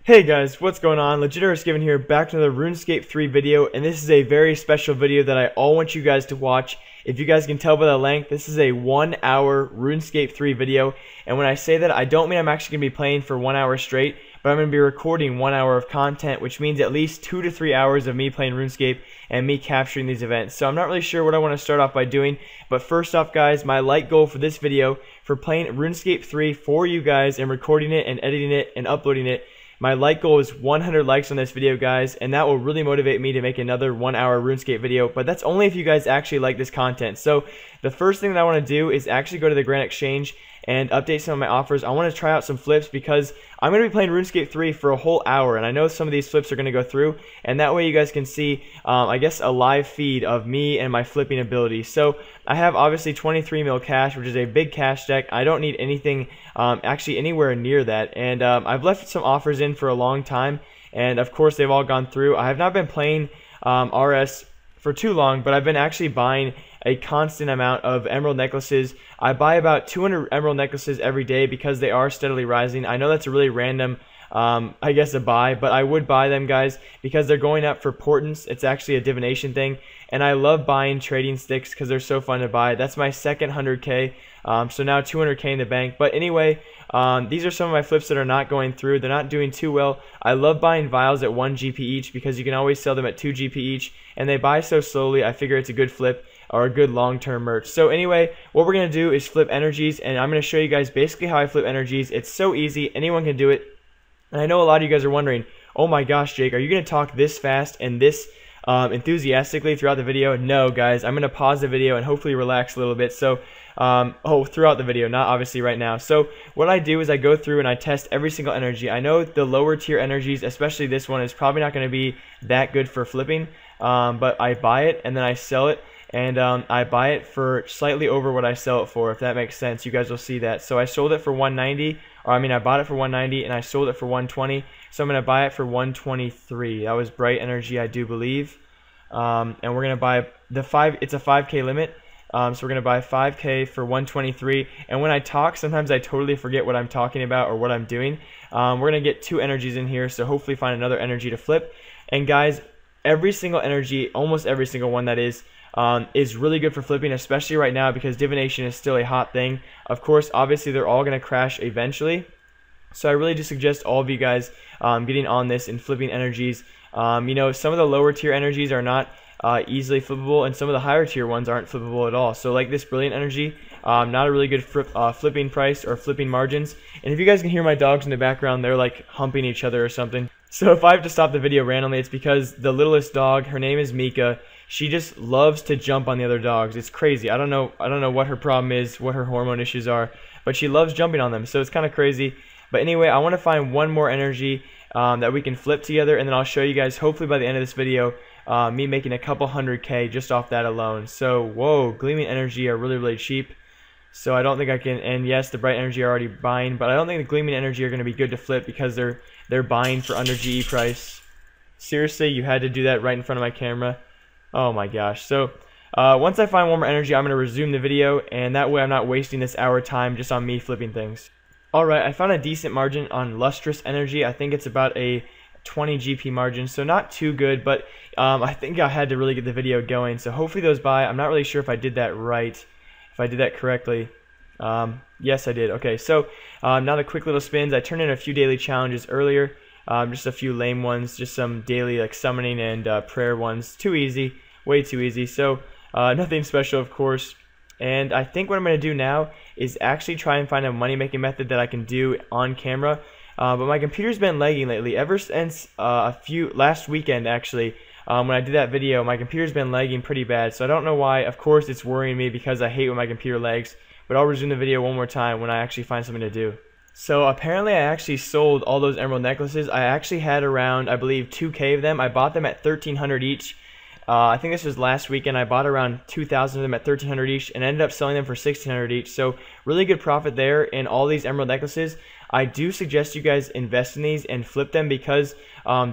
Hey guys, what's going on? Legitrsgiving here, back to another Runescape 3 video, and this is a very special video that I all want you guys to watch. If you guys can tell by the length, this is a 1 hour Runescape 3 video, and when I say that, I don't mean I'm actually going to be playing for 1 hour straight, but I'm going to be recording 1 hour of content, which means at least 2 to 3 hours of me playing RuneScape and me capturing these events. So I'm not really sure what I want to start off by doing, but first off guys, my light goal for this video, for playing RuneScape 3 for you guys and recording it and editing it and uploading it, my like goal is 100 likes on this video, guys, and that will really motivate me to make another 1 hour RuneScape video, but that's only if you guys actually like this content. So the first thing that I want to do is actually go to the Grand Exchange and update some of my offers. I want to try out some flips because I'm going to be playing RuneScape 3 for a whole hour, and I know some of these flips are going to go through, and that way you guys can see, I guess, a live feed of me and my flipping ability. So I have obviously 23 mil cash, which is a big cash deck. I don't need anything actually anywhere near that, and I've left some offers in for a long time, and of course they've all gone through. I have not been playing RS for too long, but I've been actually buying a constant amount of emerald necklaces. I buy about 200 emerald necklaces every day because they are steadily rising. I know that's a really random I guess a buy, but I would buy them, guys, because they're going up for portents. It's actually a divination thing, and I love buying trading sticks because they're so fun to buy. That's my second 100k, so now 200k in the bank. But anyway, these are some of my flips that are not going through. They're not doing too well. I love buying vials at 1 GP each because you can always sell them at 2 GP each, and they buy so slowly. I figure it's a good flip or a good long-term merch. So anyway, what we're going to do is flip energies, and I'm going to show you guys basically how I flip energies. It's so easy. Anyone can do it. And I know a lot of you guys are wondering, oh my gosh, Jake, are you going to talk this fast and this enthusiastically throughout the video? No, guys, I'm going to pause the video and hopefully relax a little bit. So, throughout the video, not obviously right now. So what I do is I go through and I test every single energy. I know the lower tier energies, especially this one, is probably not going to be that good for flipping, but I buy it and then I sell it. And I buy it for slightly over what I sell it for, if that makes sense. You guys will see that. So I sold it for 190, or I mean I bought it for 190 and I sold it for 120. So I'm going to buy it for 123. That was bright energy, I do believe. And we're going to buy it's a 5k limit. So we're going to buy 5k for 123. And when I talk, sometimes I totally forget what I'm talking about or what I'm doing. We're going to get 2 energies in here, so hopefully find another energy to flip. And guys, every single energy, almost every single one that is really good for flipping, especially right now because divination is still a hot thing. Of course, obviously they're all going to crash eventually, so I really do suggest all of you guys getting on this and flipping energies. You know, some of the lower tier energies are not easily flippable, and some of the higher tier ones aren't flippable at all. So like this brilliant energy, not a really good flipping price or flipping margins. And if you guys can hear my dogs in the background, they're like humping each other or something. So if I have to stop the video randomly, it's because the littlest dog, her name is Mika, she just loves to jump on the other dogs. It's crazy. I don't know what her problem is, what her hormone issues are, but she loves jumping on them, so it's kind of crazy. But anyway, I want to find one more energy that we can flip together, and then I'll show you guys, hopefully by the end of this video, me making a couple 100k just off that alone. So, whoa, gleaming energy are really, really cheap. So I don't think I can, and yes, the bright energy are already buying, but I don't think the gleaming energy are going to be good to flip because they're buying for under GE price. Seriously, you had to do that right in front of my camera. Oh my gosh. So once I find one more energy, I'm going to resume the video, and that way I'm not wasting this hour time just on me flipping things. Alright, I found a decent margin on lustrous energy. I think it's about a 20 GP margin, so not too good, but I think I had to really get the video going, so hopefully those buy. I'm not really sure if I did that right, if I did that correctly. Yes, I did. Okay, so now the quick little spins. I turned in a few daily challenges earlier, just a few lame ones, just some daily like summoning and prayer ones. Too easy, way too easy, so nothing special, of course. And I think what I'm going to do now is actually try and find a money-making method that I can do on camera. But my computer's been lagging lately. Ever since last weekend, actually, when I did that video, my computer's been lagging pretty bad. So I don't know why. Of course, it's worrying me because I hate when my computer lags. But I'll resume the video one more time when I actually find something to do. So apparently I actually sold all those emerald necklaces. I actually had around, I believe, 2k of them. I bought them at 1,300 each. I think this was last weekend. I bought around 2,000 of them at 1,300 each and ended up selling them for 1,600 each. So really good profit there in all these emerald necklaces. I do suggest you guys invest in these and flip them because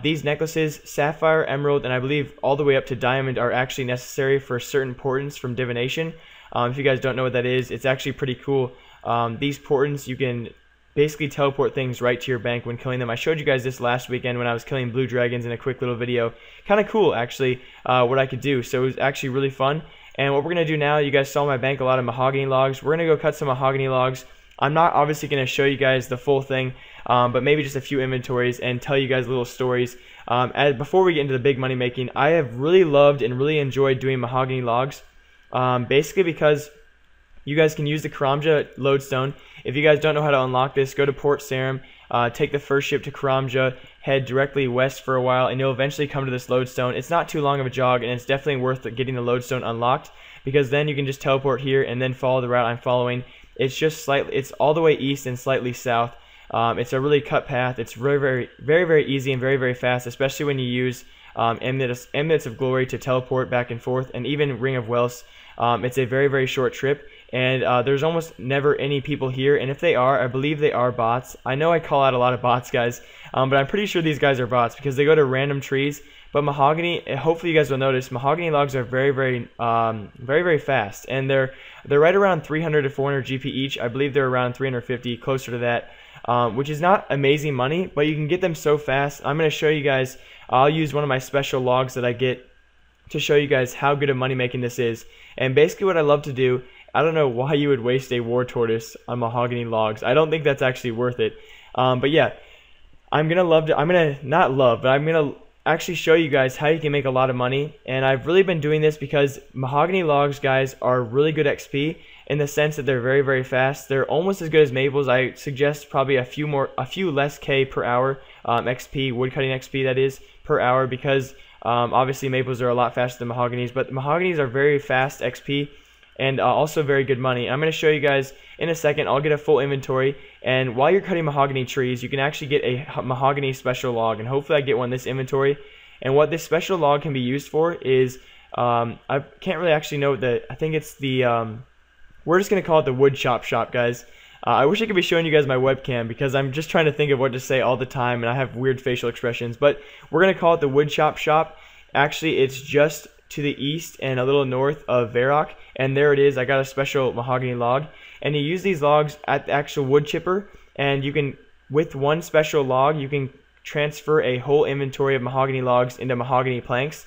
these necklaces, sapphire, emerald, and I believe all the way up to diamond are actually necessary for certain portents from divination. If you guys don't know what that is, it's actually pretty cool. These portents, you can basically teleport things right to your bank when killing them. I showed you guys this last weekend when I was killing blue dragons in a quick little video. Kind of cool, actually, what I could do. So it was actually really fun. And what we're going to do now, you guys saw in my bank a lot of mahogany logs. We're going to go cut some mahogany logs. I'm not obviously going to show you guys the full thing, but maybe just a few inventories and tell you guys little stories. Before we get into the big money making, I have really loved and really enjoyed doing mahogany logs, basically because you guys can use the Karamja lodestone. If you guys don't know how to unlock this, go to Port Sarim, take the first ship to Karamja, head directly west for a while, and you'll eventually come to this lodestone. It's not too long of a jog, and it's definitely worth getting the lodestone unlocked, because then you can just teleport here and then follow the route I'm following. It's just slightly, it's all the way east and slightly south. It's a really cut path. It's very easy and very fast, especially when you use Emanates of Glory to teleport back and forth, and even Ring of Wells. It's a very short trip, and there's almost never any people here, and if they are, I believe they are bots. I know I call out a lot of bots, guys, but I'm pretty sure these guys are bots because they go to random trees. But mahogany, hopefully you guys will notice, mahogany logs are very fast, and they're right around 300 to 400 GP each. I believe they're around 350, closer to that, which is not amazing money, but you can get them so fast. I'm going to show you guys. I'll use one of my special logs that I get to show you guys how good of money making this is. And basically what I love to do, I don't know why you would waste a war tortoise on mahogany logs. I don't think that's actually worth it. But yeah, I'm gonna actually show you guys how you can make a lot of money. And I've really been doing this because mahogany logs, guys, are really good XP in the sense that they're very fast. They're almost as good as maples. I suggest probably a few less K per hour, XP, woodcutting XP that is, per hour, because obviously maples are a lot faster than mahoganies, but mahoganies are very fast XP and also very good money. I'm going to show you guys in a second. I'll get a full inventory, and while you're cutting mahogany trees, you can actually get a mahogany special log, and hopefully I get one in this inventory. And what this special log can be used for is, I can't really actually know I think it's the, we're just going to call it the wood chop shop, guys. I wish I could be showing you guys my webcam because I'm just trying to think of what to say all the time, and I have weird facial expressions. But we're going to call it the wood chop shop. Actually, it's just to the east and a little north of Varrock, and there it is. I got a special mahogany log, and you use these logs at the actual wood chipper, and you can, with one special log, you can transfer a whole inventory of mahogany logs into mahogany planks,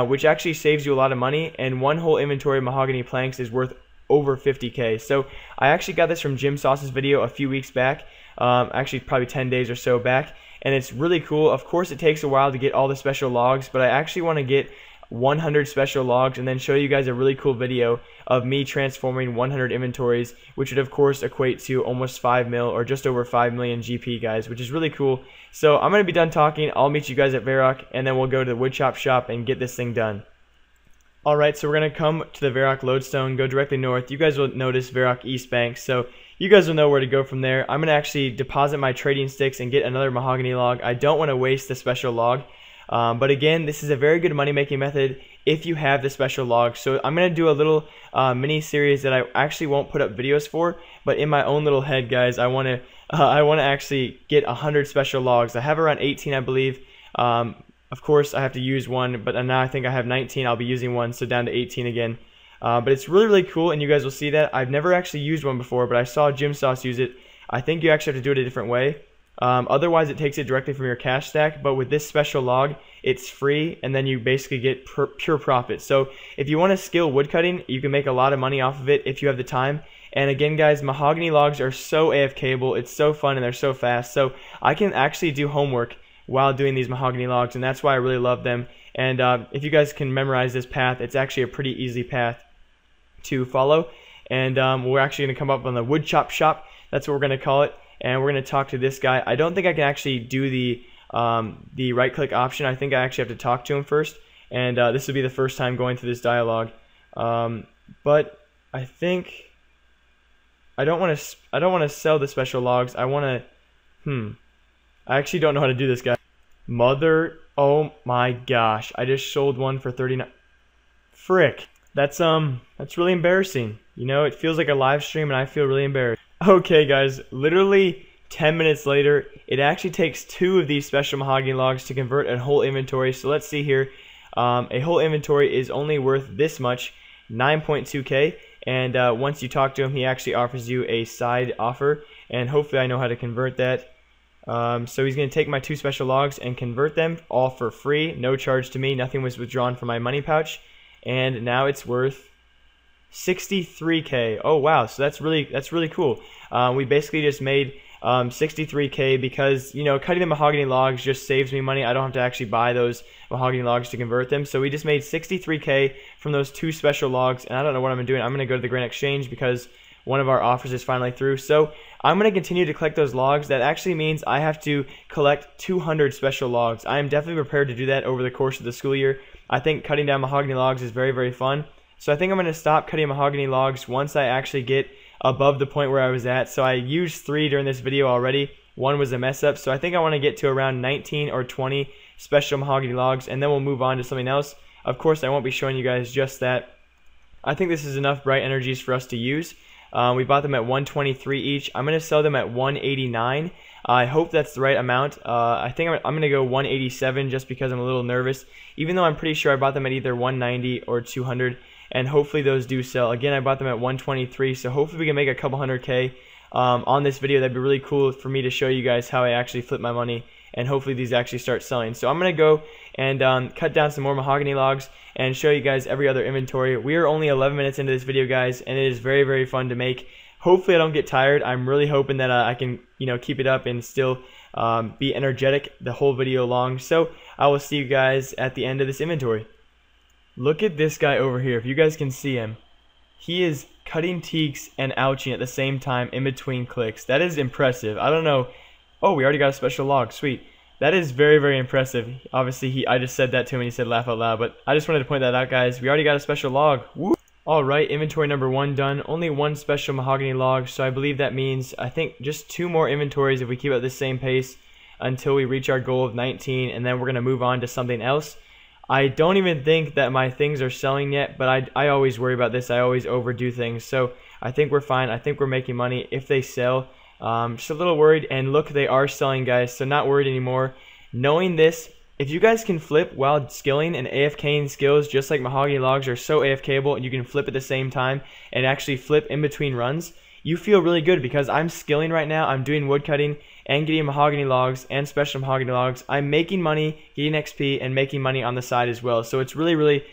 which actually saves you a lot of money, and one whole inventory of mahogany planks is worth over 50k. So I actually got this from Jim Sauce's video a few weeks back, actually probably 10 days or so back, and it's really cool. Of course it takes a while to get all the special logs, but I actually want to get 100 special logs and then show you guys a really cool video of me transforming 100 inventories, which would of course equate to almost 5 mil or just over 5 million GP, guys, which is really cool. So I'm going to be done talking. I'll meet you guys at Varrock, and then we'll go to the woodchop shop and get this thing done. Alright, so we're going to come to the Varrock lodestone, go directly north. You guys will notice Varrock East Bank, so you guys will know where to go from there. I'm going to actually deposit my trading sticks and get another mahogany log. I don't want to waste the special log, but again, this is a very good money making method if you have the special log. So I'm going to do a little mini series that I actually won't put up videos for, but in my own little head, guys, I want to actually get 100 special logs. I have around 18, I believe. Of course, I have to use one, but now I think I have 19. I'll be using one, so down to 18 again. But it's really cool, and you guys will see that. I've never actually used one before, but I saw Jim Sauce use it. I think you actually have to do it a different way. Otherwise, it takes it directly from your cash stack, but with this special log, it's free, and then you basically get pure profit. So if you want to skill woodcutting, you can make a lot of money off of it if you have the time. And again, guys, mahogany logs are so AFKable. It's so fun, and they're so fast. So I can actually do homework while doing these mahogany logs, and that's why I really love them. And if you guys can memorize this path, it's actually a pretty easy path to follow. And we're actually going to come up on the wood chop shop. That's what we're going to call it. And we're going to talk to this guy. I don't think I can actually do the right click option. I think I actually have to talk to him first. And this will be the first time going through this dialogue. But I think I don't want to sell the special logs. I want to I actually don't know how to do this, guy. Oh my gosh, I just sold one for 39. Frick. That's really embarrassing. You know, it feels like a live stream and I feel really embarrassed. Okay, guys, literally 10 minutes later, it actually takes 2 of these special mahogany logs to convert a whole inventory. So let's see here. A whole inventory is only worth this much, 9.2k. And once you talk to him, he actually offers you a side offer. and hopefully I know how to convert that. So he's going to take my 2 special logs and convert them all for free, no charge to me, nothing was withdrawn from my money pouch, and now it's worth 63k. Oh wow, so that's really cool. We basically just made 63k because, you know, cutting the mahogany logs just saves me money. I don't have to actually buy those mahogany logs to convert them. So we just made 63k from those 2 special logs, and I don't know what I'm doing. I'm going to go to the Grand Exchange because one of our offers is finally through. So I'm going to continue to collect those logs. That actually means I have to collect 200 special logs. I am definitely prepared to do that over the course of the school year. I think cutting down mahogany logs is very fun. So I think I'm going to stop cutting mahogany logs once I actually get above the point where I was at. So I used 3 during this video already. 1 was a mess up. So I think I want to get to around 19 or 20 special mahogany logs, and then we'll move on to something else. Of course, I won't be showing you guys just that. I think this is enough bright energies for us to use. We bought them at 123 each. I'm going to sell them at 189. I hope that's the right amount. I think I'm going to go 187 just because I'm a little nervous, even though I'm pretty sure I bought them at either 190 or 200. And hopefully those do sell. Again, I bought them at 123, so hopefully we can make a couple 100k on this video. That'd be really cool for me to show you guys how I actually flip my money, and hopefully these actually start selling. So I'm going to go and cut down some more mahogany logs and show you guys every other inventory. We are only 11 minutes into this video, guys, and it is very fun to make. Hopefully I don't get tired. I'm really hoping that I can, you know, keep it up and still be energetic the whole video long. So I will see you guys at the end of this inventory. Look at this guy over here. If you guys can see him, he is cutting teaks and ouching at the same time in between clicks. That is impressive. I don't know. Oh, we already got a special log. Sweet. That is very impressive. Obviously, I just said that to him and he said laugh out loud, but I just wanted to point that out, guys. We already got a special log. Woo! Alright, inventory number 1 done. Only 1 special mahogany log, so I believe that means, I think, just 2 more inventories if we keep at the same pace until we reach our goal of 19, and then we're going to move on to something else. I don't even think that my things are selling yet, but I always worry about this. I always overdo things, so I think we're fine. I think we're making money if they sell. Just a little worried, and look, they are selling, guys, so not worried anymore. Knowing this, if you guys can flip while skilling and AFKing skills, just like mahogany logs are so AFKable, and you can flip at the same time and actually flip in between runs, you feel really good because I'm skilling right now. I'm doing woodcutting and getting mahogany logs and special mahogany logs. I'm making money, getting XP, and making money on the side as well. So it's really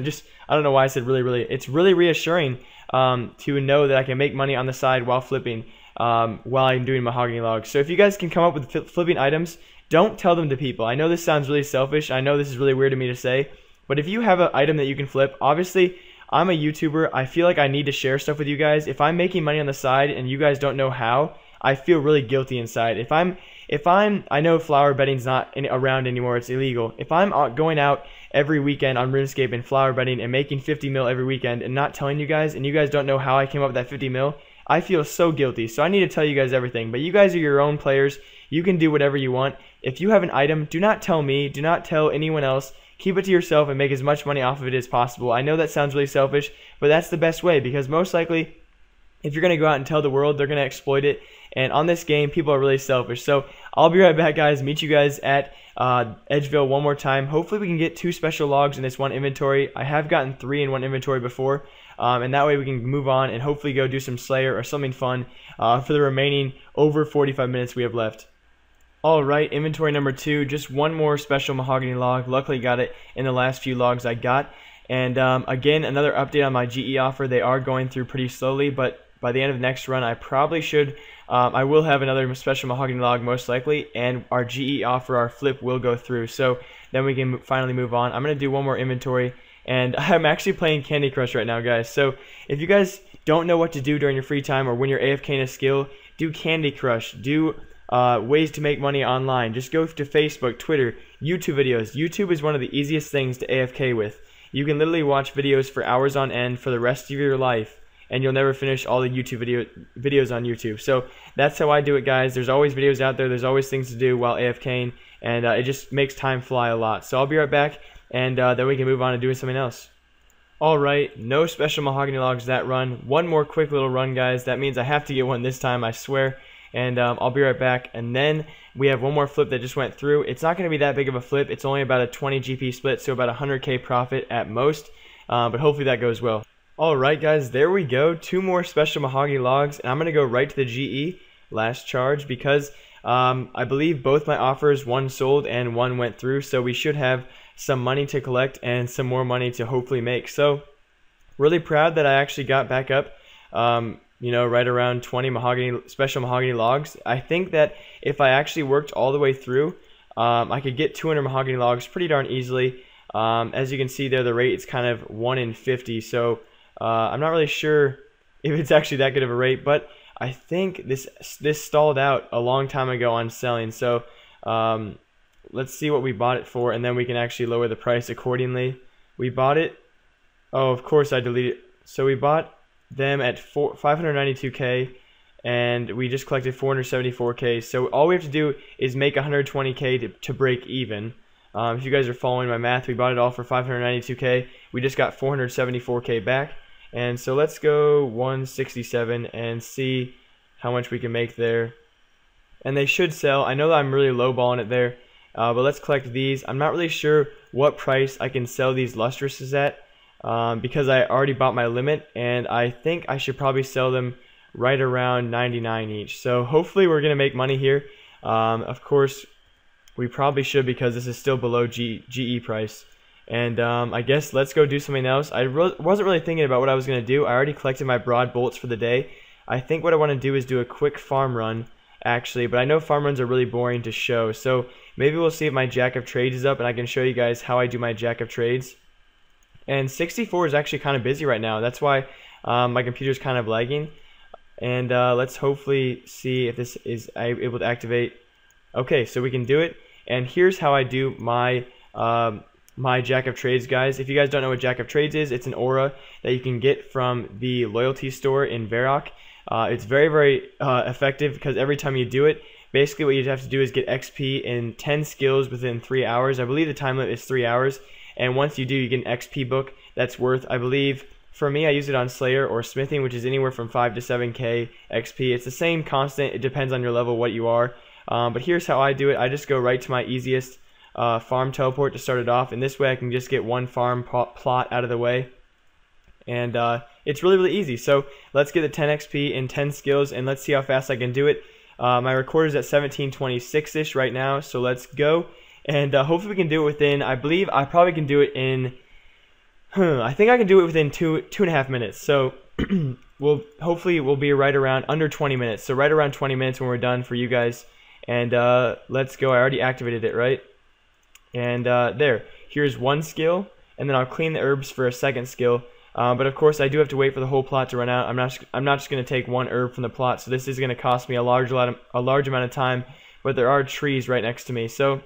just, I don't know why I said really. It's really reassuring to know that I can make money on the side while flipping while I'm doing mahogany logs. So if you guys can come up with flipping items, don't tell them to people. I know this sounds really selfish. I know this is really weird to me to say, but if you have an item that you can flip, obviously I'm a YouTuber. I feel like I need to share stuff with you guys. If I'm making money on the side and you guys don't know how, I feel really guilty inside. If I'm, I know flower betting's not around anymore. It's illegal. If I'm going out every weekend on RuneScape and flower betting and making 50 mil every weekend and not telling you guys, and you guys don't know how I came up with that 50 mil, I feel so guilty. So I need to tell you guys everything. But you guys are your own players. You can do whatever you want. If you have an item, do not tell me. Do not tell anyone else. Keep it to yourself and make as much money off of it as possible. I know that sounds really selfish, but that's the best way, because most likely, if you're going to go out and tell the world, they're going to exploit it. And on this game, people are really selfish. So I'll be right back, guys. Meet you guys at Edgeville one more time. Hopefully we can get 2 special logs in this one inventory. I have gotten 3 in one inventory before. And that way we can move on and hopefully go do some Slayer or something fun for the remaining over 45 minutes we have left. Alright, inventory number 2. Just 1 more special mahogany log. Luckily got it in the last few logs I got. And again, another update on my GE offer. They are going through pretty slowly, but by the end of the next run, I probably should. I will have another special mahogany log most likely, and our GE offer, our flip, will go through. So then we can finally move on. I'm going to do 1 more inventory, and I'm actually playing Candy Crush right now, guys. So if you guys don't know what to do during your free time or when you're AFKing a skill, do Candy Crush. Do ways to make money online. Just go to Facebook, Twitter, YouTube videos. YouTube is one of the easiest things to AFK with. You can literally watch videos for hours on end for the rest of your life, and you'll never finish all the YouTube videos on YouTube. So that's how I do it, guys. There's always videos out there. There's always things to do while AFKing, and it just makes time fly a lot. So I'll be right back, and then we can move on to doing something else. Alright, no special mahogany logs that run. 1 more quick little run, guys. That means I have to get 1 this time, I swear. And I'll be right back. And then we have 1 more flip that just went through. It's not going to be that big of a flip. It's only about a 20 GP split, so about 100k profit at most. But hopefully that goes well. Alright, guys, there we go. 2 more special mahogany logs, and I'm going to go right to the GE. last charge because I believe both my offers, one sold and one went through, so we should have some money to collect and some more money to hopefully make. So really proud that I actually got back up, you know, right around 20 special mahogany logs. I think that if I actually worked all the way through, I could get 200 mahogany logs pretty darn easily. As you can see there, the rate is kind of 1 in 50, so I'm not really sure if it's actually that good of a rate, but I think this stalled out a long time ago on selling. So let's see what we bought it for, and then we can actually lower the price accordingly. We bought it, oh, of course I deleted it. So we bought them at 592k, and we just collected 474k. So all we have to do is make 120k to break even. If you guys are following my math, we bought it all for 592k. We just got 474k back. And so let's go 167 and see how much we can make there. And they should sell. I know that I'm really lowballing it there, but let's collect these. I'm not really sure what price I can sell these lustruses at, because I already bought my limit, and I think I should probably sell them right around 99 each. So hopefully we're gonna make money here. Of course we probably should, because this is still below GE price. And I guess let's go do something else. I wasn't really thinking about what I was gonna do. I already collected my broad bolts for the day. I think what I want to do is do a quick farm run actually, but I know farm runs are really boring to show, so maybe we'll see if my Jack of Trades is up and I can show you guys how I do my Jack of Trades. And 64 is actually kind of busy right now. That's why my computer's kind of lagging. And let's hopefully see if this is able to activate. Okay, so we can do it. And here's how I do my my Jack of Trades, guys. If you guys don't know what Jack of Trades is, it's an aura that you can get from the loyalty store in Varrock. It's very, very effective, because every time you do it, basically what you have to do is get XP in 10 skills within 3 hours. I believe the time limit is 3 hours. And once you do, you get an XP book that's worth, I believe, for me, I use it on Slayer or Smithing, which is anywhere from 5 to 7k XP. It's the same constant. It depends on your level, what you are. But here's how I do it. I just go right to my easiest farm teleport to start it off, and this way I can just get one farm plot out of the way. And it's really, really easy. So let's get the 10 XP in 10 skills, and let's see how fast I can do it. My recorder's at 1726-ish right now, so let's go. And hopefully we can do it within, I believe I probably can do it in, I think I can do it within 2.5 minutes. So hopefully we'll be right around under 20 minutes. So right around 20 minutes when we're done for you guys. And let's go. I already activated it, right? And there. Here's one skill, and then I'll clean the herbs for a second skill. But of course I do have to wait for the whole plot to run out. I'm not just going to take one herb from the plot, so this is going to cost me a large amount of time. But there are trees right next to me, so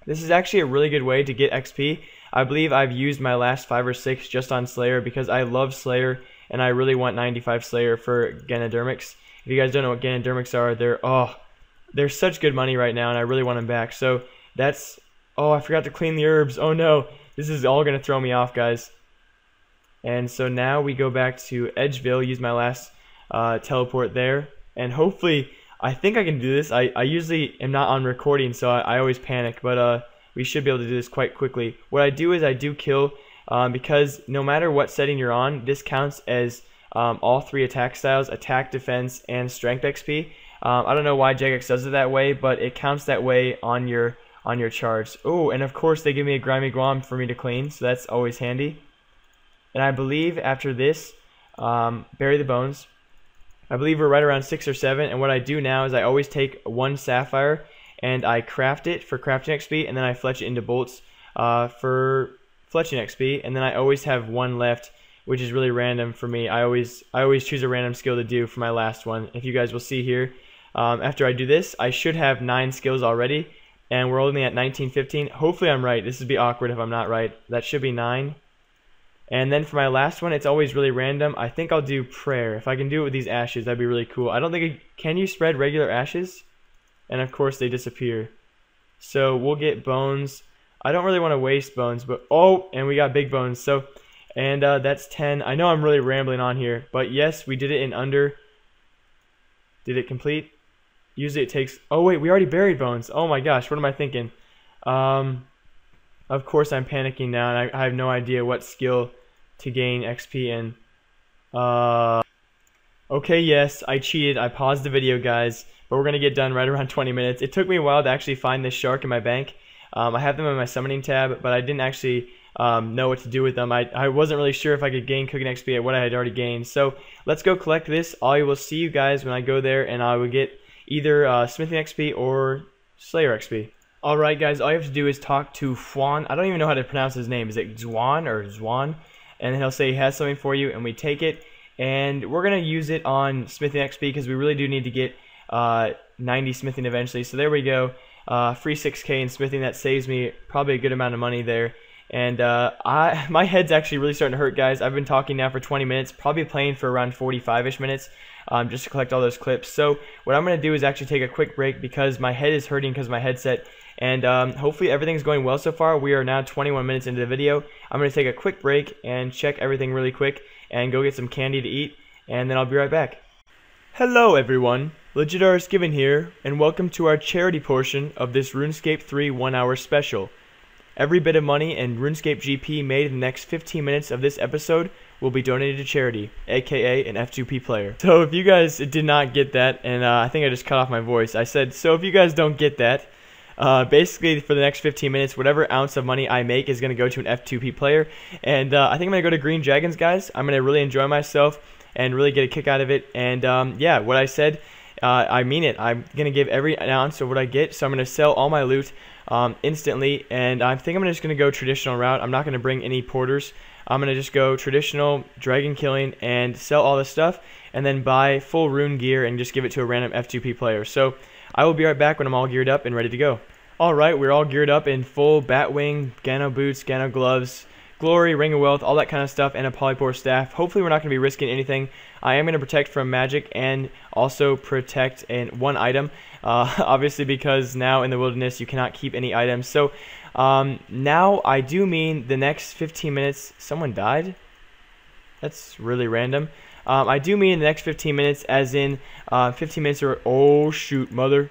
this is actually a really good way to get XP. I believe I've used my last 5 or 6 just on Slayer, because I love Slayer and I really want 95 Slayer for Ganodermics. If you guys don't know what Ganodermics are, they're such good money right now, and I really want them back. So that's, oh, I forgot to clean the herbs. Oh no, this is all going to throw me off, guys. And so now we go back to Edgeville, use my last teleport there, and hopefully, I think I can do this. I usually am not on recording, so I always panic, but we should be able to do this quite quickly. What I do is I do kill, because no matter what setting you're on, this counts as all 3 attack styles, attack, defense, and strength XP. I don't know why Jagex does it that way, but it counts that way on your charge. Oh, and of course they give me a grimy guam for me to clean, so that's always handy. And I believe after this, bury the bones. I believe we're right around 6 or 7, and what I do now is I always take 1 sapphire and I craft it for crafting XP, and then I fletch it into bolts for fletching XP, and then I always have 1 left, which is really random for me. I always choose a random skill to do for my last one. If you guys will see here, after I do this, I should have 9 skills already, and we're only at 1915. Hopefully I'm right. This would be awkward if I'm not right. That should be 9. And then for my last one, it's always really random. I think I'll do prayer. If I can do it with these ashes, that'd be really cool. I don't think can you spread regular ashes? And of course they disappear. So we'll get bones. I don't really want to waste bones, but oh, and we got big bones. So, and that's 10. I know I'm really rambling on here, but yes, we did it in under. Did it complete? Usually it takes, oh wait, we already buried bones. Oh my gosh, what am I thinking? Of course I'm panicking now, and I have no idea what skill to gain XP in. Okay, yes, I cheated. I paused the video, guys, but we're going to get done right around 20 minutes. It took me a while to actually find this shark in my bank. I have them in my summoning tab, but I didn't actually know what to do with them. I wasn't really sure if I could gain cooking XP at what I had already gained. So let's go collect this. I will see you guys when I go there, and I will get either smithing XP or Slayer XP. Alright, guys, all you have to do is talk to Fwan. I don't even know how to pronounce his name. Is it Zwan or Zwan? And then he'll say he has something for you, and we take it. And we're going to use it on smithing XP because we really do need to get 90 smithing eventually. So there we go. Free 6k in smithing. That saves me probably a good amount of money there. And my head's actually really starting to hurt, guys. I've been talking now for 20 minutes, probably playing for around 45-ish minutes just to collect all those clips. So what I'm going to do is actually take a quick break because my head is hurting because of my headset. And hopefully everything's going well so far. We are now 21 minutes into the video. I'm going to take a quick break and check everything really quick and go get some candy to eat, and then I'll be right back. Hello everyone, Legitrsgiving here, and welcome to our charity portion of this RuneScape 3 1-hour special. Every bit of money and RuneScape GP made in the next 15 minutes of this episode will be donated to charity, aka an F2P player. So if you guys did not get that, and I think I just cut off my voice, I said, so if you guys don't get that, basically for the next 15 minutes, whatever ounce of money I make is going to go to an F2P player. And I think I'm going to go to Green Dragons, guys. I'm going to really enjoy myself and really get a kick out of it. And yeah, what I said, I mean it. I'm going to give every ounce of what I get. So I'm going to sell all my loot instantly. And I think I'm just going to go traditional route. I'm not going to bring any porters. I'm going to just go traditional dragon killing and sell all this stuff. And then buy full rune gear and just give it to a random F2P player. So I will be right back when I'm all geared up and ready to go. Alright, we're all geared up in full Batwing, Gano boots, Gano gloves, Glory, Ring of Wealth, all that kind of stuff, and a Polypore staff. Hopefully we're not going to be risking anything. I am going to protect from magic and also protect one item. Obviously because now in the wilderness you cannot keep any items. So now I do mean the next 15 minutes. Someone died? That's really random. I do mean the next 15 minutes as in 15 minutes or... Oh, shoot. Mother.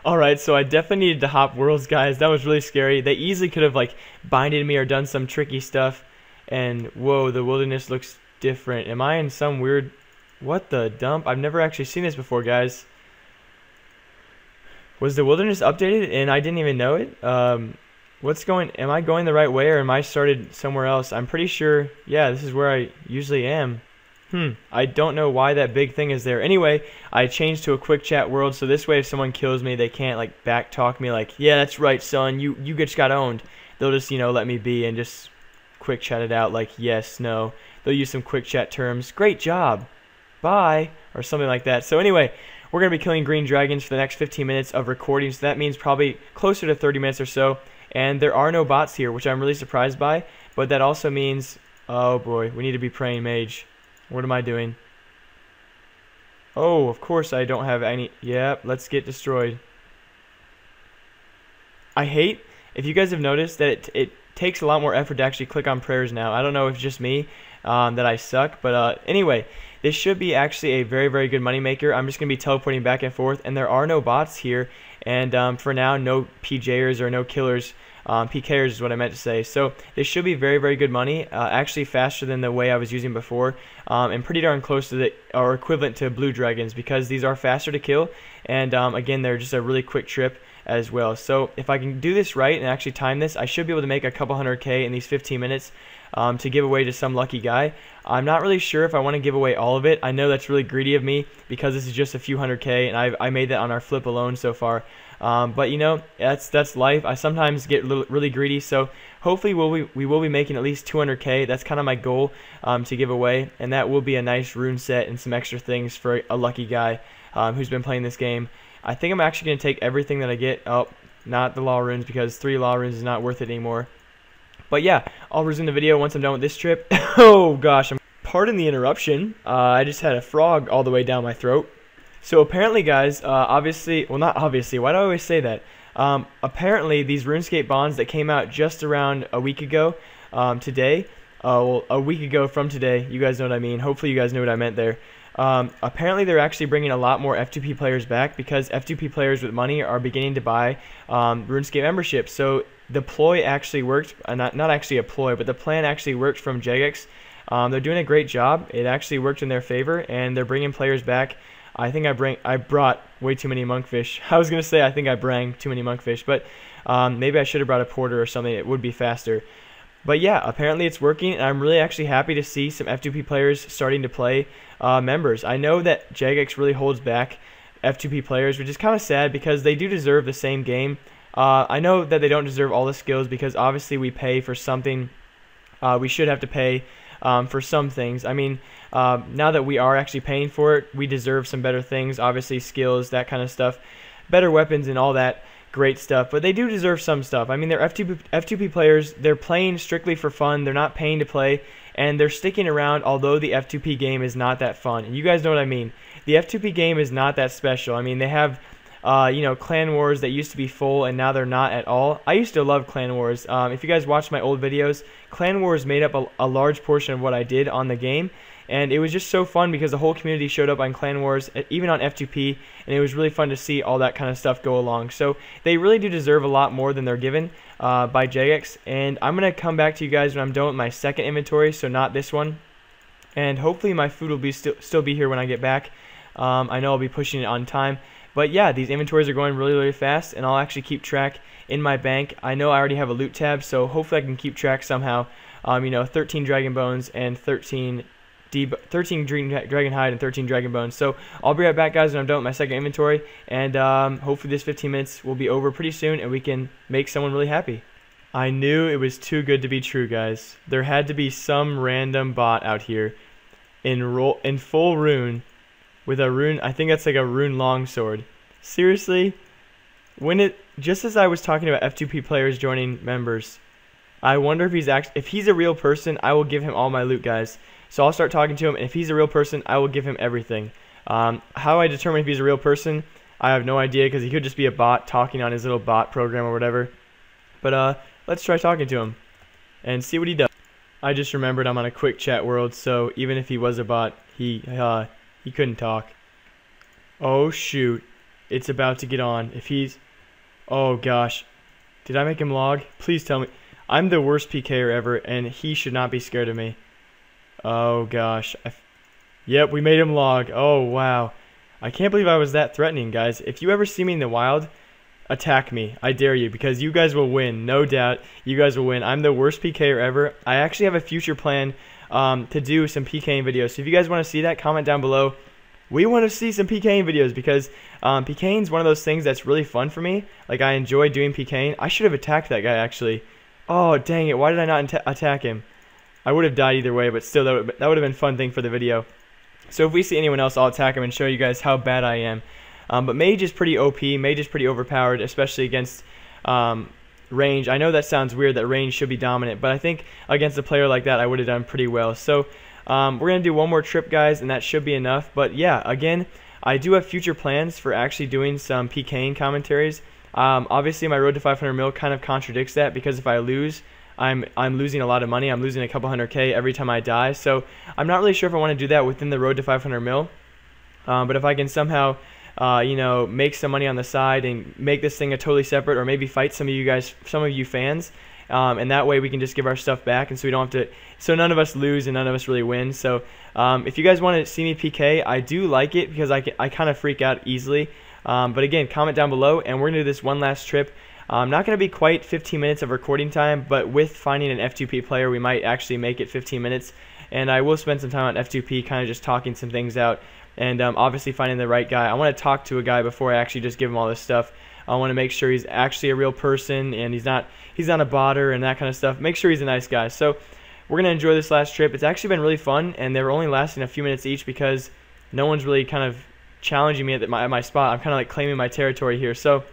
Alright, so I definitely needed to hop worlds, guys. That was really scary. They easily could have, like, binded me or done some tricky stuff. And, whoa, the wilderness looks different. Am I in some weird... What the dump? I've never actually seen this before, guys. Was the wilderness updated and I didn't even know it? Am I going the right way or am I started somewhere else? I'm pretty sure, yeah, this is where I usually am. I don't know why that big thing is there. Anyway, I changed to a quick chat world, so this way if someone kills me, they can't, like, back talk me like, yeah, that's right, son, you just got owned. They'll just, you know, let me be and just quick chat it out like, yes, no. They'll use some quick chat terms, great job, bye, or something like that. So anyway, we're going to be killing green dragons for the next 15 minutes of recording, so that means probably closer to 30 minutes or so. And there are no bots here, which I'm really surprised by. But that also means, oh boy, we need to be praying mage. What am I doing? Oh, of course I don't have any. Yep, let's get destroyed. I hate, if you guys have noticed, that it takes a lot more effort to actually click on prayers now. I don't know if it's just me that I suck. But anyway, this should be actually a very, very good moneymaker. I'm just going to be teleporting back and forth. And there are no bots here. And for now, no PJers or no killers. PKers is what I meant to say. So this should be very, very good money. Actually faster than the way I was using before. And pretty darn close to or equivalent to blue dragons because these are faster to kill. And again, they're just a really quick trip as well. So if I can do this right and actually time this, I should be able to make a couple 100k in these 15 minutes to give away to some lucky guy. I'm not really sure if I want to give away all of it. I know that's really greedy of me because this is just a few 100k and I made that on our flip alone so far. But you know, that's life. I sometimes get really greedy, so hopefully we will be making at least 200k. That's kind of my goal to give away, and that will be a nice rune set and some extra things for a lucky guy who's been playing this game. I think I'm actually going to take everything that I get. Oh, not the law runes because 3 law runes is not worth it anymore. But yeah, I'll resume the video once I'm done with this trip. Oh gosh, pardon the interruption. I just had a frog all the way down my throat. So apparently, guys, obviously, well, not obviously, why do I always say that? Apparently, these RuneScape bonds that came out just around a week ago today, well, a week ago from today, you guys know what I mean. Hopefully, you guys know what I meant there. Apparently, they're actually bringing a lot more F2P players back because F2P players with money are beginning to buy RuneScape memberships. So the ploy actually worked, not actually a ploy, but the plan actually worked from Jagex they're doing a great job. It actually worked in their favor, and they're bringing players back. I think I brought way too many monkfish. I was gonna say I think I brang too many monkfish, but maybe I should have brought a porter or something. It would be faster. But yeah, apparently it's working, and I'm really actually happy to see some F2P players starting to play members. I know that Jagex really holds back F2P players, which is kind of sad because they do deserve the same game. I know that they don't deserve all the skills because obviously we pay for something. We should have to pay for some things. I mean, now that we are actually paying for it, we deserve some better things, obviously skills, that kind of stuff, better weapons and all that great stuff, but they do deserve some stuff. I mean, they're F2P players. They're playing strictly for fun. They're not paying to play, and they're sticking around, although the F2P game is not that fun. And you guys know what I mean. The F2P game is not that special. I mean, they have you know, Clan Wars that used to be full, and now they're not at all. I used to love Clan Wars. If you guys watched my old videos, Clan Wars made up a large portion of what I did on the game, and it was just so fun because the whole community showed up on Clan Wars, even on F2P, and it was really fun to see all that kind of stuff go along. So they really do deserve a lot more than they're given by Jagex, and I'm going to come back to you guys when I'm done with my second inventory, so not this one. And hopefully my food will be still be here when I get back. I know I'll be pushing it on time. But yeah, these inventories are going really, really fast, and I'll actually keep track in my bank. I know I already have a loot tab, so hopefully I can keep track somehow. You know, 13 dragon bones and 13 dragon hide and 13 dragon bones. So I'll be right back, guys, when I'm done with my second inventory, and hopefully this 15 minutes will be over pretty soon, and we can make someone really happy. I knew it was too good to be true, guys. There had to be some random bot out here in full rune. With a rune, I think that's like a rune longsword. Seriously? Just as I was talking about F2P players joining members, I wonder if he's a real person. I will give him all my loot, guys. So I'll start talking to him, and if he's a real person, I will give him everything. How I determine if he's a real person, I have no idea, because he could just be a bot talking on his little bot program or whatever. But let's try talking to him and see what he does. I just remembered I'm on a quick chat world, so even if he was a bot, he couldn't talk. Oh shoot, it's about to get on. Oh gosh, did I make him log? Please tell me. I'm the worst PKer ever, and he should not be scared of me. Oh gosh. Yep, we made him log. Oh wow. I can't believe I was that threatening, guys. If you ever see me in the wild, attack me. I dare you, because you guys will win. No doubt, you guys will win. I'm the worst PKer ever. I actually have a future plan to do some PKing videos. So if you guys want to see that, comment down below. We want to see some PKing videos, because PKing is one of those things that's really fun for me. Like, I enjoy doing PKing. I should have attacked that guy, actually. Oh, dang it. Why did I not attack him? I would have died either way, but still, that would have been a fun thing for the video. So if we see anyone else, I'll attack him and show you guys how bad I am. But Mage is pretty OP. Mage is pretty overpowered, especially against range. I know that sounds weird that range should be dominant, but I think against a player like that I would have done pretty well. So we're going to do one more trip, guys, and that should be enough. But yeah, again, I do have future plans for actually doing some PKing commentaries. Obviously my road to 500 mil kind of contradicts that, because if I lose, I'm losing a lot of money. I'm losing a couple 100K every time I die. So I'm not really sure if I want to do that within the road to 500 mil. But if I can somehow you know, make some money on the side and make this thing a totally separate, or maybe fight some of you guys, some of you fans, and that way we can just give our stuff back, and so we don't have to, so none of us lose and none of us really win. So if you guys want to see me PK, I do like it, because I kind of freak out easily. But again, comment down below, and we're gonna do this one last trip. Not gonna be quite 15 minutes of recording time, but with finding an F2P player, we might actually make it 15 minutes. And I will spend some time on F2P, kind of just talking some things out. And obviously finding the right guy. I want to talk to a guy before I actually just give him all this stuff. I want to make sure he's actually a real person, and he's not a botter and that kind of stuff. Make sure he's a nice guy. So we're going to enjoy this last trip. It's actually been really fun, and they were only lasting a few minutes each, because no one's really kind of challenging me at my spot. I'm kind of like claiming my territory here. So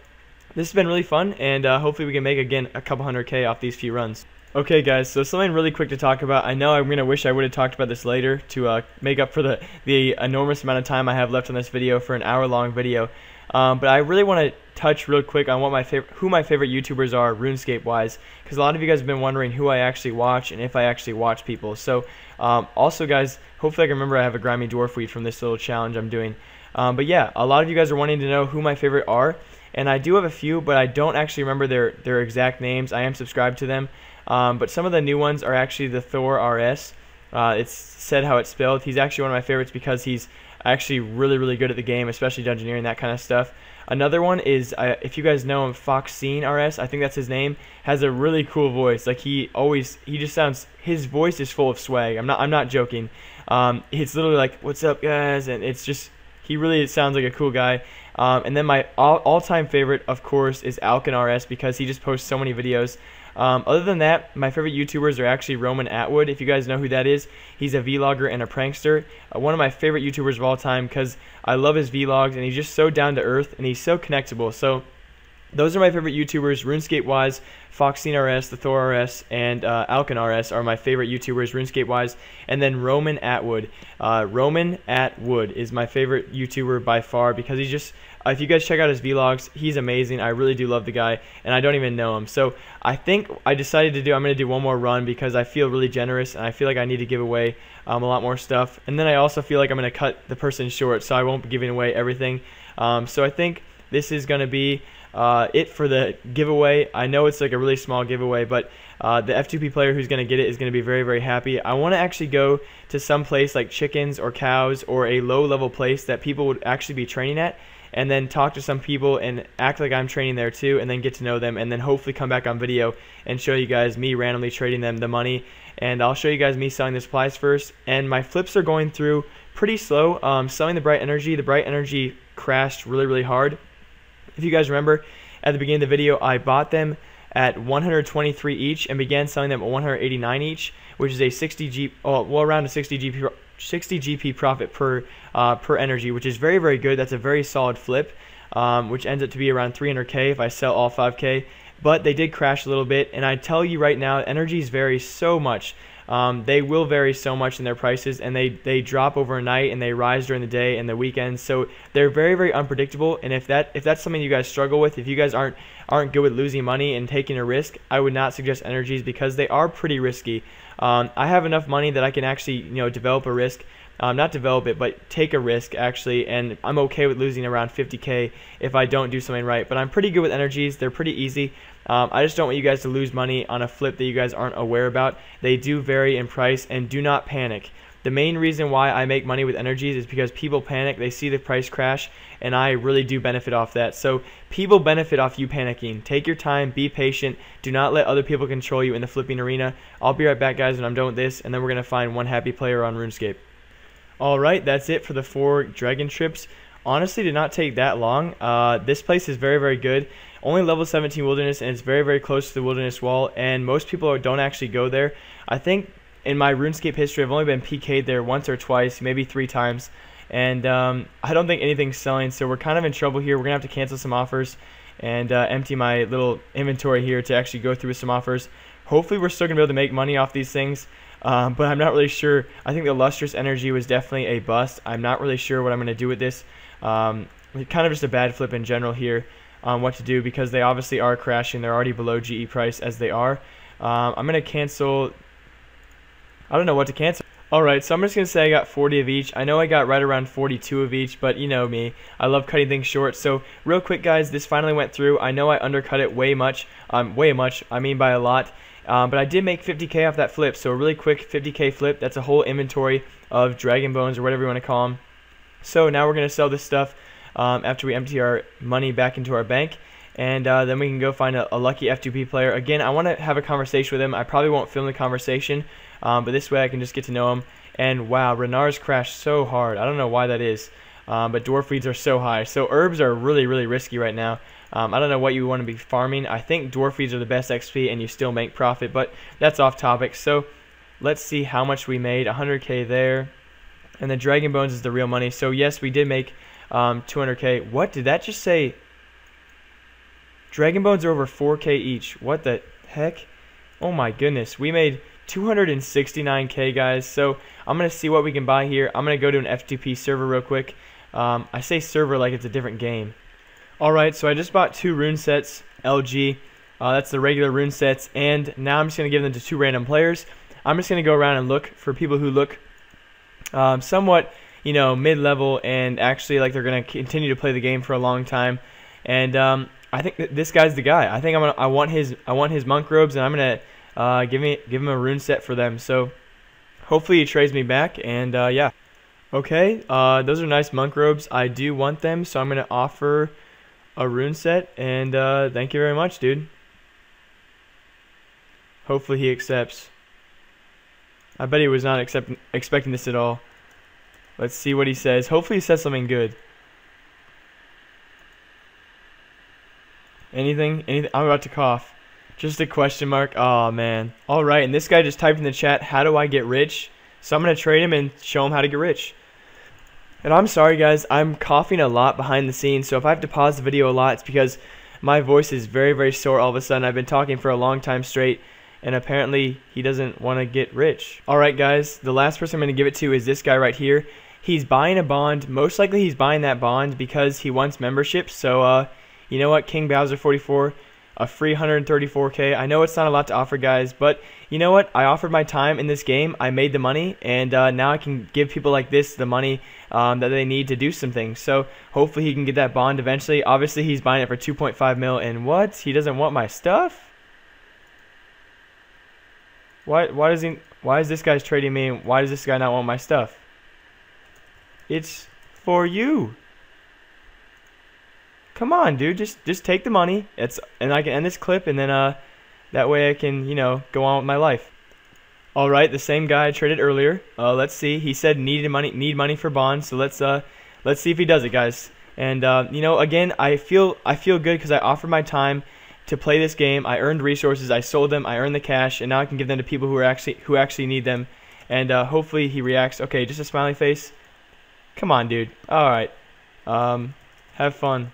this has been really fun, and hopefully we can make, again, a couple 100K off these few runs. Okay guys, so something really quick to talk about. I know I'm going to wish I would have talked about this later to make up for the enormous amount of time I have left on this video for an hour-long video. But I really want to touch real quick on what who my favorite YouTubers are RuneScape-wise, because a lot of you guys have been wondering who I actually watch and if I actually watch people. So also guys, hopefully I can remember I have a grimy dwarf wheat from this little challenge I'm doing. But yeah, a lot of you guys are wanting to know who my favorite are, and I do have a few, but I don't actually remember their exact names. I am subscribed to them. But some of the new ones are actually the Thor RS. it's said how it's spelled. He's actually one of my favorites because he's actually really good at the game, especially dungeoneering, that kind of stuff. Another one is, if you guys know him, Foxine RS, I think that's his name, has a really cool voice. Like he just sounds, his voice is full of swag. I'm not joking. It's literally like, "What's up, guys?" and it's just, he really sounds like a cool guy. And then my all-time favorite, of course, is Alkin RS because he just posts so many videos. Other than that, my favorite YouTubers are actually Roman Atwood. If you guys know who that is, he's a vlogger and a prankster. One of my favorite YouTubers of all time because I love his vlogs and he's just so down to earth and he's so connectable. So those are my favorite YouTubers, RuneScape-wise. Foxine RS, the Thor RS, and Alkin RS are my favorite YouTubers, RuneScape-wise. And then Roman Atwood. Roman Atwood is my favorite YouTuber by far because he's just, if you guys check out his vlogs, he's amazing. I really do love the guy, and I don't even know him. So I think I decided to I'm going to do one more run because I feel really generous, and I feel like I need to give away a lot more stuff. And then I also feel like I'm going to cut the person short, so I won't be giving away everything. So I think this is going to be it for the giveaway. I know it's like a really small giveaway, but the F2P player who's going to get it is going to be very happy. I want to actually go to some place like chickens or cows or a low-level place that people would actually be training at, and then talk to some people and act like I'm training there too, and then get to know them, and then hopefully come back on video and show you guys me randomly trading them the money. And I'll show you guys me selling the supplies first. And my flips are going through pretty slow. Selling the bright energy crashed really hard. If you guys remember, at the beginning of the video, I bought them at 123 each and began selling them at 189 each, which is a 60 GP profit per energy, which is very good. That's a very solid flip, which ends up to be around 300k if I sell all 5k. But they did crash a little bit, and I tell you right now, energies vary so much. They will vary so much in their prices, and they drop overnight and they rise during the day and the weekends. So they're very unpredictable. And if that's something you guys struggle with, if you guys aren't good with losing money and taking a risk, I would not suggest energies because they are pretty risky. I have enough money that I can actually develop a risk. Not develop it, but take a risk actually, and I'm okay with losing around 50k if I don't do something right. But I'm pretty good with energies. They're pretty easy. I just don't want you guys to lose money on a flip that you guys aren't aware about. They do vary in price, and do not panic. The main reason why I make money with energies is because people panic, they see the price crash, and I really do benefit off that. So people benefit off you panicking. Take your time, be patient, do not let other people control you in the flipping arena. I'll be right back, guys, when I'm done with this, and then we're going to find one happy player on RuneScape. Alright, that's it for the 4 dragon trips. Honestly, did not take that long. This place is very good. Only level 17 wilderness, and it's very close to the wilderness wall, and most people don't actually go there. I think in my RuneScape history, I've only been PK'd there once or twice, maybe 3 times, and I don't think anything's selling, so we're kind of in trouble here. We're going to have to cancel some offers and empty my little inventory here to actually go through with some offers. Hopefully we're still going to be able to make money off these things, but I'm not really sure. I think the lustrous energy was definitely a bust. I'm not really sure what I'm going to do with this. Kind of just a bad flip in general here on what to do because they obviously are crashing. They're already below GE price as they are. I'm going to cancel. I don't know what to cancel. Alright, so I'm just going to say I got 40 of each. I know I got right around 42 of each, but you know me. I love cutting things short. So real quick, guys, this finally went through. I know I undercut it way much, I mean by a lot. But I did make 50k off that flip, so a really quick 50k flip. That's a whole inventory of dragon bones or whatever you want to call them. So now we're going to sell this stuff after we empty our money back into our bank, and then we can go find a lucky F2P player. Again, I want to have a conversation with him. I probably won't film the conversation, but this way I can just get to know him. And wow, Renar's crashed so hard. I don't know why that is, but dwarf feeds are so high. So herbs are really risky right now. I don't know what you want to be farming. I think dwarf feeds are the best XP and you still make profit, but that's off topic. So let's see how much we made. 100k there, and the dragon bones is the real money. So yes, we did make 200k. What did that just say? Dragon bones are over 4k each. What the heck? Oh my goodness, we made 269k, guys. So I'm gonna see what we can buy here. I'm gonna go to an F2P server real quick. I say server like it's a different game. Alright, so I just bought 2 rune sets, LG. That's the regular rune sets, and now I'm just going to give them to 2 random players. I'm just going to go around and look for people who look somewhat, mid-level and actually like they're going to continue to play the game for a long time. And I think that this guy's the guy. I think I want his monk robes, and I'm going to give him a rune set for them. So hopefully he trades me back, and yeah. Okay, those are nice monk robes. I do want them, so I'm going to offer a rune set, and thank you very much, dude. Hopefully he accepts. I bet he was not expecting this at all. Let's see what he says. Hopefully he says something good. Anything? I'm about to cough. Just a question mark. Oh man. Alright, and this guy just typed in the chat, how do I get rich? So I'm going to trade him and show him how to get rich. And I'm sorry guys, I'm coughing a lot behind the scenes, so if I have to pause the video a lot, it's because my voice is very, very sore all of a sudden. I've been talking for a long time straight, and apparently he doesn't want to get rich. Alright guys, the last person I'm going to give it to is this guy right here. He's buying a bond. Most likely he's buying that bond because he wants membership, so you know what, King Bowser 44, a free 134k. I know it's not a lot to offer guys, but you know what, I offered my time in this game, I made the money, and now I can give people like this the money that they need to do some things. So hopefully he can get that bond eventually. Obviously he's buying it for 2.5 mil, and what, he doesn't want my stuff? Why is this guy's trading me, and why does this guy not want my stuff? It's for you. Come on, dude, just take the money. And I can end this clip, and then that way I can, you know, go on with my life. All right, the same guy I traded earlier. Let's see. He said need money for bonds. So let's see if he does it, guys. And you know, again, I feel good because I offered my time to play this game. I earned resources. I sold them. I earned the cash, and now I can give them to people who actually need them. And hopefully he reacts. Okay, just a smiley face. Come on, dude. All right. Have fun.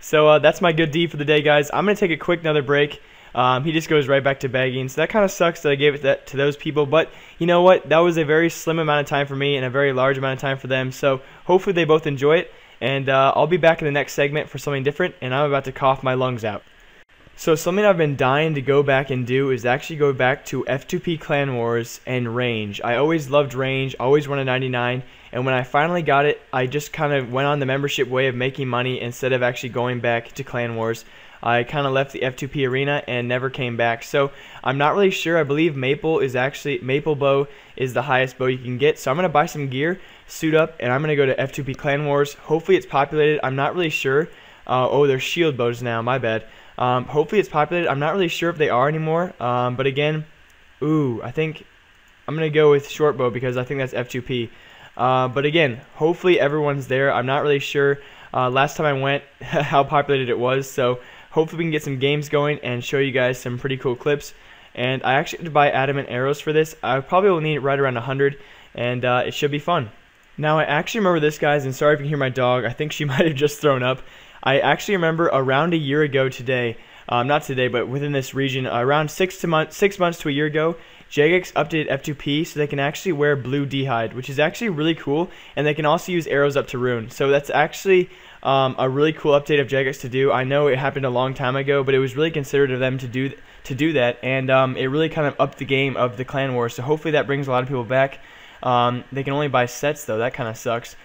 So that's my good deed for the day, guys. I'm going to take a quick another break. He just goes right back to begging. So that kind of sucks that I gave it to those people. But you know what? That was a very slim amount of time for me and a very large amount of time for them. So hopefully they both enjoy it. And I'll be back in the next segment for something different. And I'm about to cough my lungs out. So something I've been dying to go back and do is actually go back to F2P Clan Wars and range. I always loved range, always wanted 99, and when I finally got it, I just kind of went on the membership way of making money instead of actually going back to Clan Wars. I kind of left the F2P arena and never came back. So I'm not really sure. I believe Maple Bow is the highest bow you can get. So I'm going to buy some gear, suit up, and I'm going to go to F2P Clan Wars. Hopefully it's populated. I'm not really sure. Oh, there's shield bows now. My bad. Hopefully it's populated. I'm not really sure if they are anymore. But again, I think I'm going to go with short bow because I think that's F2P. But again, hopefully everyone's there. I'm not really sure last time I went how populated it was. So hopefully we can get some games going and show you guys some pretty cool clips. And I actually have to buy adamant arrows for this. I probably will need right around 100, and it should be fun. Now I actually remember this, guys, and sorry if you can hear my dog. I think she might have just thrown up. I actually remember around a year ago today, not today, but within this region, around 6 months to a year ago, Jagex updated F2P so they can actually wear blue d'hide, which is actually really cool, and they can also use arrows up to rune. So that's actually a really cool update of Jagex to do. I know it happened a long time ago, but it was really considerate of them to do that, and it really kind of upped the game of the Clan Wars. So hopefully that brings a lot of people back. They can only buy sets though. That kind of sucks.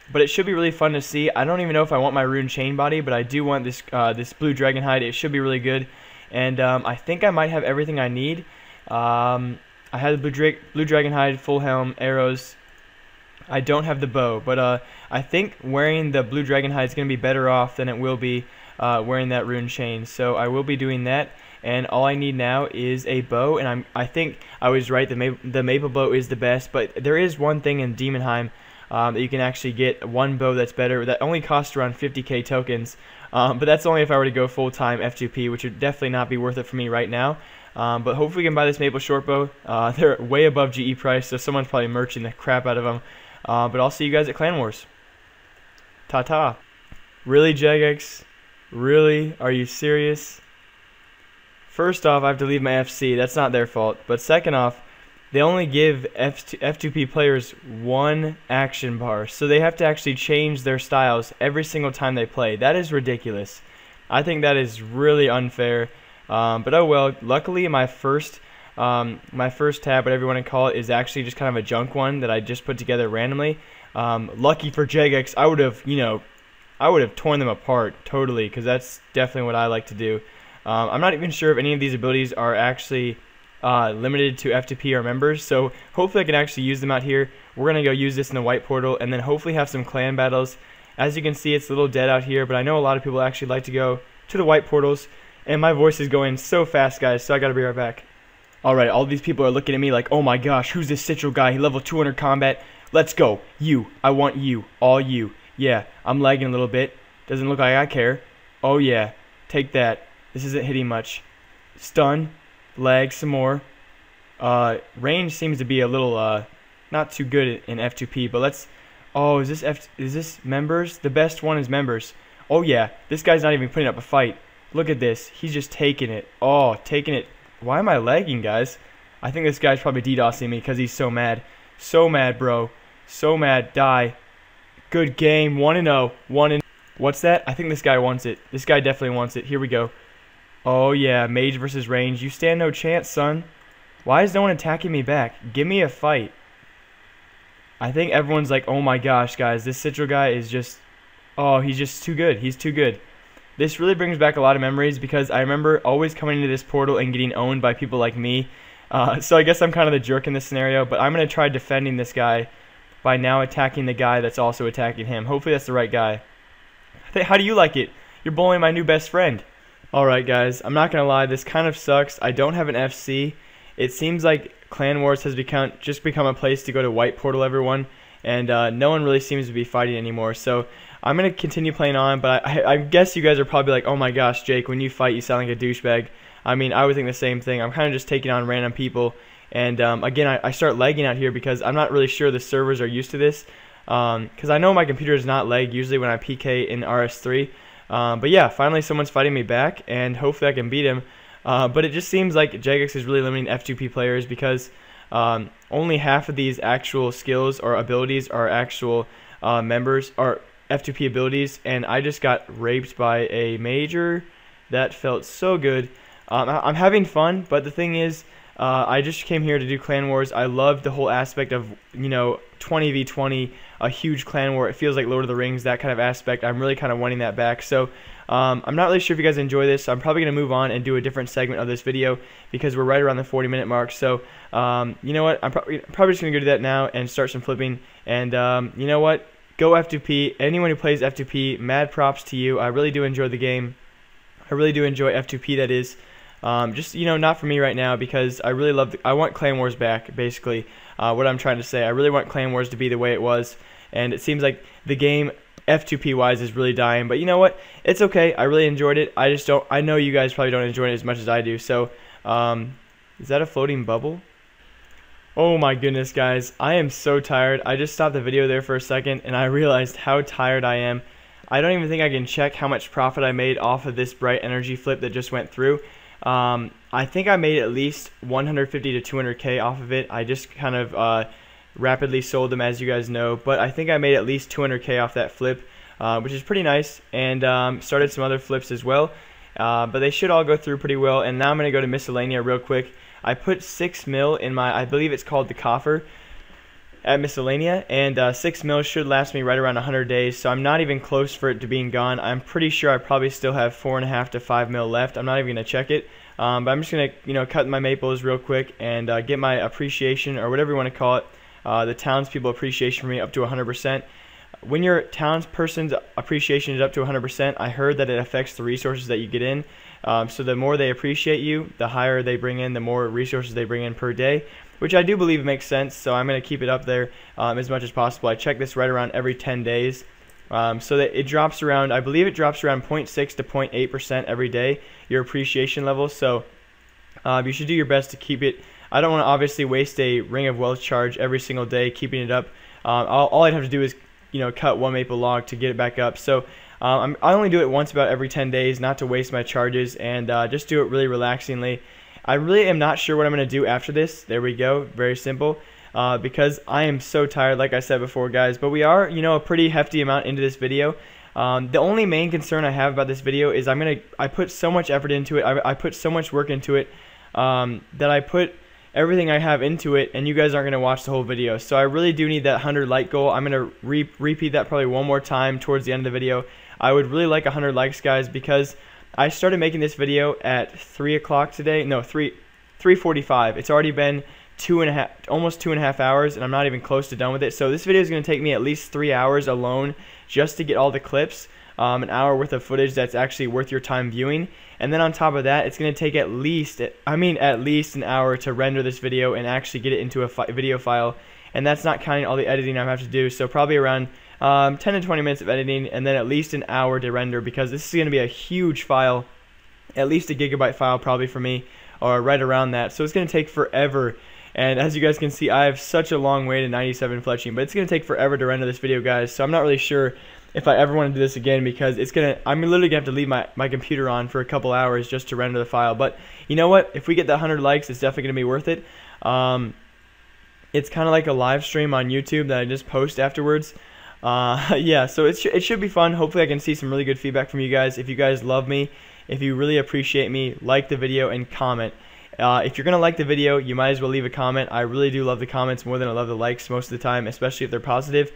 But it should be really fun to see. I don't even know if I want my rune chain body, but I do want this this blue dragon hide. It should be really good, and I think I might have everything I need. I have the blue dragon hide, full helm, arrows. I don't have the bow, but I think wearing the blue dragon hide is going to be better off than it will be wearing that rune chain. So I will be doing that, and all I need now is a bow. And I think I was right. The maple bow is the best, but there is one thing in Demonheim. That you can actually get one bow that's better. That only costs around 50k tokens, but that's only if I were to go full-time F2P, which would definitely not be worth it for me right now. But hopefully we can buy this maple short bow. They're way above GE price, so someone's probably merching the crap out of them. But I'll see you guys at Clan Wars. Ta-ta. Really, Jagex? Really? Are you serious? First off, I have to leave my FC. That's not their fault. But second off, they only give F2P players one action bar, so they have to actually change their styles every single time they play. That is ridiculous. I think that is really unfair. But oh well. Luckily, my first tab, whatever you want to call it, is actually just kind of a junk one that I just put together randomly. Lucky for Jagex, I would have torn them apart totally, because that's definitely what I like to do. I'm not even sure if any of these abilities are actually limited to F2P or members, so hopefully I can actually use them out here. We're going to go use this in the white portal and then hopefully have some clan battles. As you can see, it's a little dead out here, but I know a lot of people actually like to go to the white portals, and my voice is going so fast, guys, so I gotta be right back. Alright, all these people are looking at me like, oh my gosh, who's this Citral guy? He level 200 combat. Let's go. You. I want you. All you. Yeah, I'm lagging a little bit. Doesn't look like I care. Oh yeah. Take that. This isn't hitting much. Stun. Lag some more. Range seems to be a little, not too good in F2P, but let's... Oh, is this members? The best one is members. Oh yeah, this guy's not even putting up a fight. Look at this. He's just taking it. Oh, taking it. Why am I lagging, guys? I think this guy's probably DDoSing me because he's so mad. So mad, bro. So mad. Die. Good game. 1-0. 1-0. What's that? I think this guy wants it. This guy definitely wants it. Here we go. Oh yeah, mage versus range. You stand no chance, son. Why is no one attacking me back? Give me a fight. I think everyone's like, oh my gosh, guys, this Citral guy is just... Oh, he's just too good. He's too good. This really brings back a lot of memories because I remember always coming into this portal and getting owned by people like me. So I guess I'm kind of the jerk in this scenario, but I'm going to try defending this guy by now attacking the guy that's also attacking him. Hopefully that's the right guy. How do you like it? You're bullying my new best friend. Alright guys, I'm not going to lie, this kind of sucks. I don't have an FC. It seems like Clan Wars has become a place to go to white portal everyone, and no one really seems to be fighting anymore. So I'm going to continue playing on, but I guess you guys are probably like, oh my gosh, Jake, when you fight you sound like a douchebag. I mean, I would think the same thing. I'm kind of just taking on random people, and again, I start lagging out here because I'm not really sure the servers are used to this, because I know my computer does not lag usually when I PK in RS3. But yeah, finally someone's fighting me back, and hopefully I can beat him. But it just seems like Jagex is really limiting F2P players because only half of these actual skills or abilities are actual members or F2P abilities, and I just got raped by a major. That felt so good. I'm having fun, but the thing is, I just came here to do Clan Wars. I love the whole aspect of, 20v20, a huge clan war. It feels like Lord of the Rings, that kind of aspect. I'm really kind of wanting that back. So I'm not really sure if you guys enjoy this. So I'm probably going to move on and do a different segment of this video because we're right around the 40-minute mark. So you know what? I'm probably just going to go do that now and start some flipping. And you know what? Go F2P. Anyone who plays F2P, mad props to you. I really do enjoy the game. I really do enjoy F2P, that is. Just, not for me right now because I really love I want Clan Wars back, basically. What I'm trying to say. I really want Clan Wars to be the way it was. And it seems like the game, F2P-wise, is really dying. But you know what? It's okay. I really enjoyed it. I know you guys probably don't enjoy it as much as I do. So, is that a floating bubble? Oh my goodness, guys. I am so tired. I just stopped the video there for a second, and I realized how tired I am. I don't even think I can check how much profit I made off of this bright energy flip that just went through. I think I made at least 150 to 200k off of it. I just kind of rapidly sold them, as you guys know, but I think I made at least 200k off that flip, which is pretty nice, and started some other flips as well, but they should all go through pretty well. And now I'm going to go to Miscellanea real quick. I put 6 mil in my, I believe it's called the coffer at Miscellanea, and 6 mil should last me right around 100 days, so I'm not even close for it to being gone. I'm pretty sure I probably still have 4.5 to 5 mil left. I'm not even going to check it, but I'm just going to cut my maples real quick and get my appreciation, or whatever you want to call it, the townspeople appreciation for me up to 100%. When your townsperson's appreciation is up to 100%, I heard that it affects the resources that you get in. So the more they appreciate you, the higher they bring in, the more resources they bring in per day, which I do believe makes sense. So I'm going to keep it up there as much as possible. I check this right around every 10 days. So that it drops around, I believe it drops around 0.6 to 0.8% every day, your appreciation level. So you should do your best to keep it. I don't want to obviously waste a Ring of Wealth charge every single day keeping it up. All I'd have to do is cut one maple log to get it back up. So I only do it once about every 10 days, not to waste my charges, and just do it really relaxingly. I really am not sure what I'm going to do after this. There we go, very simple, because I am so tired, like I said before, guys. But we are, a pretty hefty amount into this video. The only main concern I have about this video is I put so much effort into it. I put so much work into it that I put everything I have into it, and you guys aren't going to watch the whole video. So I really do need that 100 like goal. I'm going to repeat that probably one more time towards the end of the video. I would really like 100 likes, guys, because I started making this video at 3 o'clock today. No, 3:45. It's already been almost 2.5 hours, and I'm not even close to done with it. So this video is going to take me at least 3 hours alone just to get all the clips, an hour worth of footage that's actually worth your time viewing. And then on top of that, it's going to take at least an hour to render this video and actually get it into a video file. And that's not counting all the editing I have to do. So probably around 10 to 20 minutes of editing, and then at least an hour to render, because this is going to be a huge file, at least a gigabyte file probably for me, or right around that. So it's going to take forever. And as you guys can see, I have such a long way to 97 fletching, but it's going to take forever to render this video, guys. So I'm not really sure if I ever want to do this again, because I'm literally going to have to leave my computer on for a couple hours just to render the file. But you know what? If we get the 100 likes, it's definitely going to be worth it. It's kind of like a live stream on YouTube that I just post afterwards. Yeah, so it should be fun. Hopefully I can see some really good feedback from you guys. If you guys love me, if you really appreciate me, like the video and comment. If you're going to like the video, you might as well leave a comment. I really do love the comments more than I love the likes most of the time, especially if they're positive.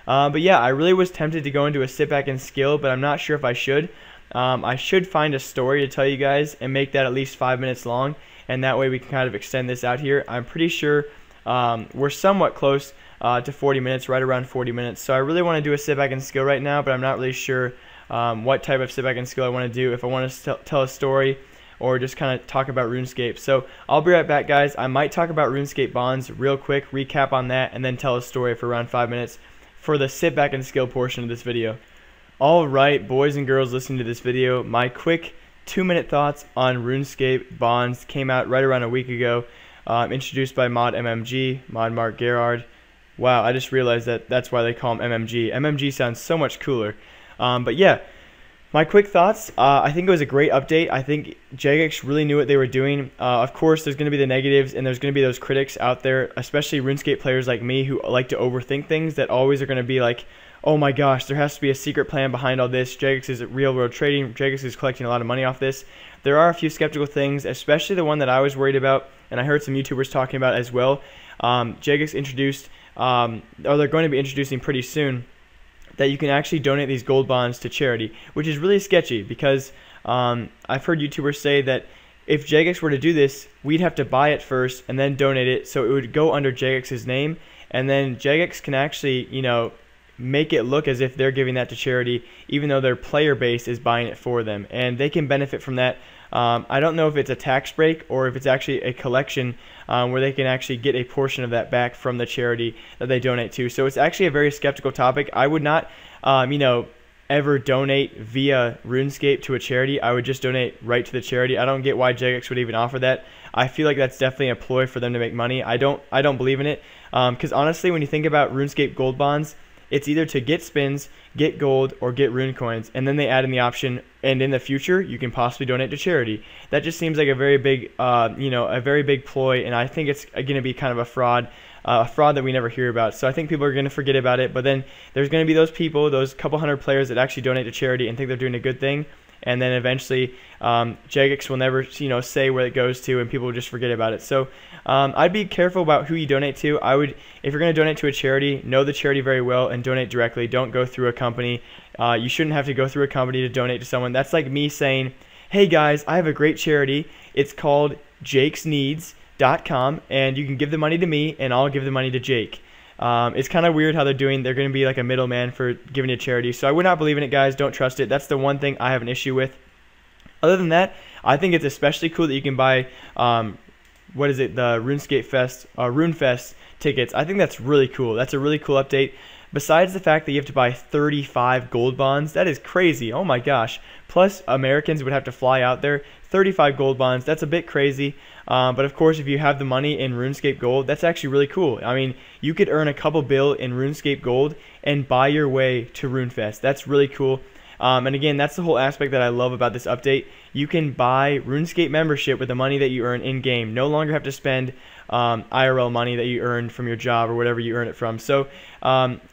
But yeah, I really was tempted to go into a sit back and skill, but I'm not sure if I should. I should find a story to tell you guys and make that at least 5 minutes long, and that way we can kind of extend this out here. I'm pretty sure we're somewhat close to 40 minutes, right around 40 minutes. So I really want to do a sit back and skill right now, but I'm not really sure what type of sit back and skill I want to do, if I want to tell a story or just kind of talk about RuneScape. So I'll be right back, guys. I might talk about RuneScape bonds real quick, recap on that, and then tell a story for around 5 minutes for the sit back and skill portion of this video. Alright, boys and girls listening to this video, my quick 2-minute thoughts on RuneScape bonds came out right around a week ago, introduced by Mod MMG, Mod Mark Gerard. Wow, I just realized that that's why they call him MMG. MMG sounds so much cooler. But yeah, my quick thoughts, I think it was a great update. I think Jagex really knew what they were doing. Of course, there's going to be the negatives, and there's going to be those critics out there, especially RuneScape players like me who like to overthink things, that always are going to be like, oh my gosh, there has to be a secret plan behind all this. Jagex is real world trading. Jagex is collecting a lot of money off this. There are a few skeptical things, especially the one that I was worried about, and I heard some YouTubers talking about as well. Jagex introduced, or they're going to be introducing pretty soon, that you can actually donate these gold bonds to charity, which is really sketchy, because I've heard YouTubers say that if Jagex were to do this, we'd have to buy it first and then donate it, so it would go under Jagex's name, and then Jagex can actually, you know, make it look as if they're giving that to charity, even though their player base is buying it for them, and they can benefit from that. I don't know if it's a tax break or if it's actually a collection where they can actually get a portion of that back from the charity that they donate to. So it's actually a very skeptical topic. I would not, you know, ever donate via RuneScape to a charity. I would just donate right to the charity. I don't get why Jagex would even offer that. I feel like that's definitely a ploy for them to make money. I don't believe in it, because honestly, when you think about RuneScape gold bonds, it's either to get spins, get gold, or get rune coins, and then they add in the option, and in the future you can possibly donate to charity. That just seems like a very big, you know, a very big ploy, and I think it's going to be kind of a fraud that we never hear about. So I think people are going to forget about it, but then there's going to be those people, those couple hundred players that actually donate to charity and think they're doing a good thing, and then eventually Jagex will never, you know, say where it goes to, and people will just forget about it. So I'd be careful about who you donate to. I would, if you're going to donate to a charity, know the charity very well and donate directly. Don't go through a company. You shouldn't have to go through a company to donate to someone. That's like me saying, hey guys, I have a great charity. It's called jakesneeds.com, and you can give the money to me and I'll give the money to Jake. It's kind of weird how they're going to be like a middleman for giving to charity. So I would not believe in it, guys. Don't trust it. That's the one thing I have an issue with. Other than that, I think it's especially cool that you can buy, what is it, the RuneScape Fest, RuneFest tickets. I think that's really cool. That's a really cool update. Besides the fact that you have to buy 35 gold bonds, that is crazy. Oh my gosh. Plus, Americans would have to fly out there. 35 gold bonds, that's a bit crazy. But of course, if you have the money in RuneScape Gold, that's actually really cool. I mean, you could earn a couple bill in RuneScape Gold and buy your way to RuneFest. That's really cool. And again, that's the whole aspect that I love about this update. You can buy RuneScape membership with the money that you earn in-game. No longer have to spend IRL money that you earned from your job or whatever you earn it from. So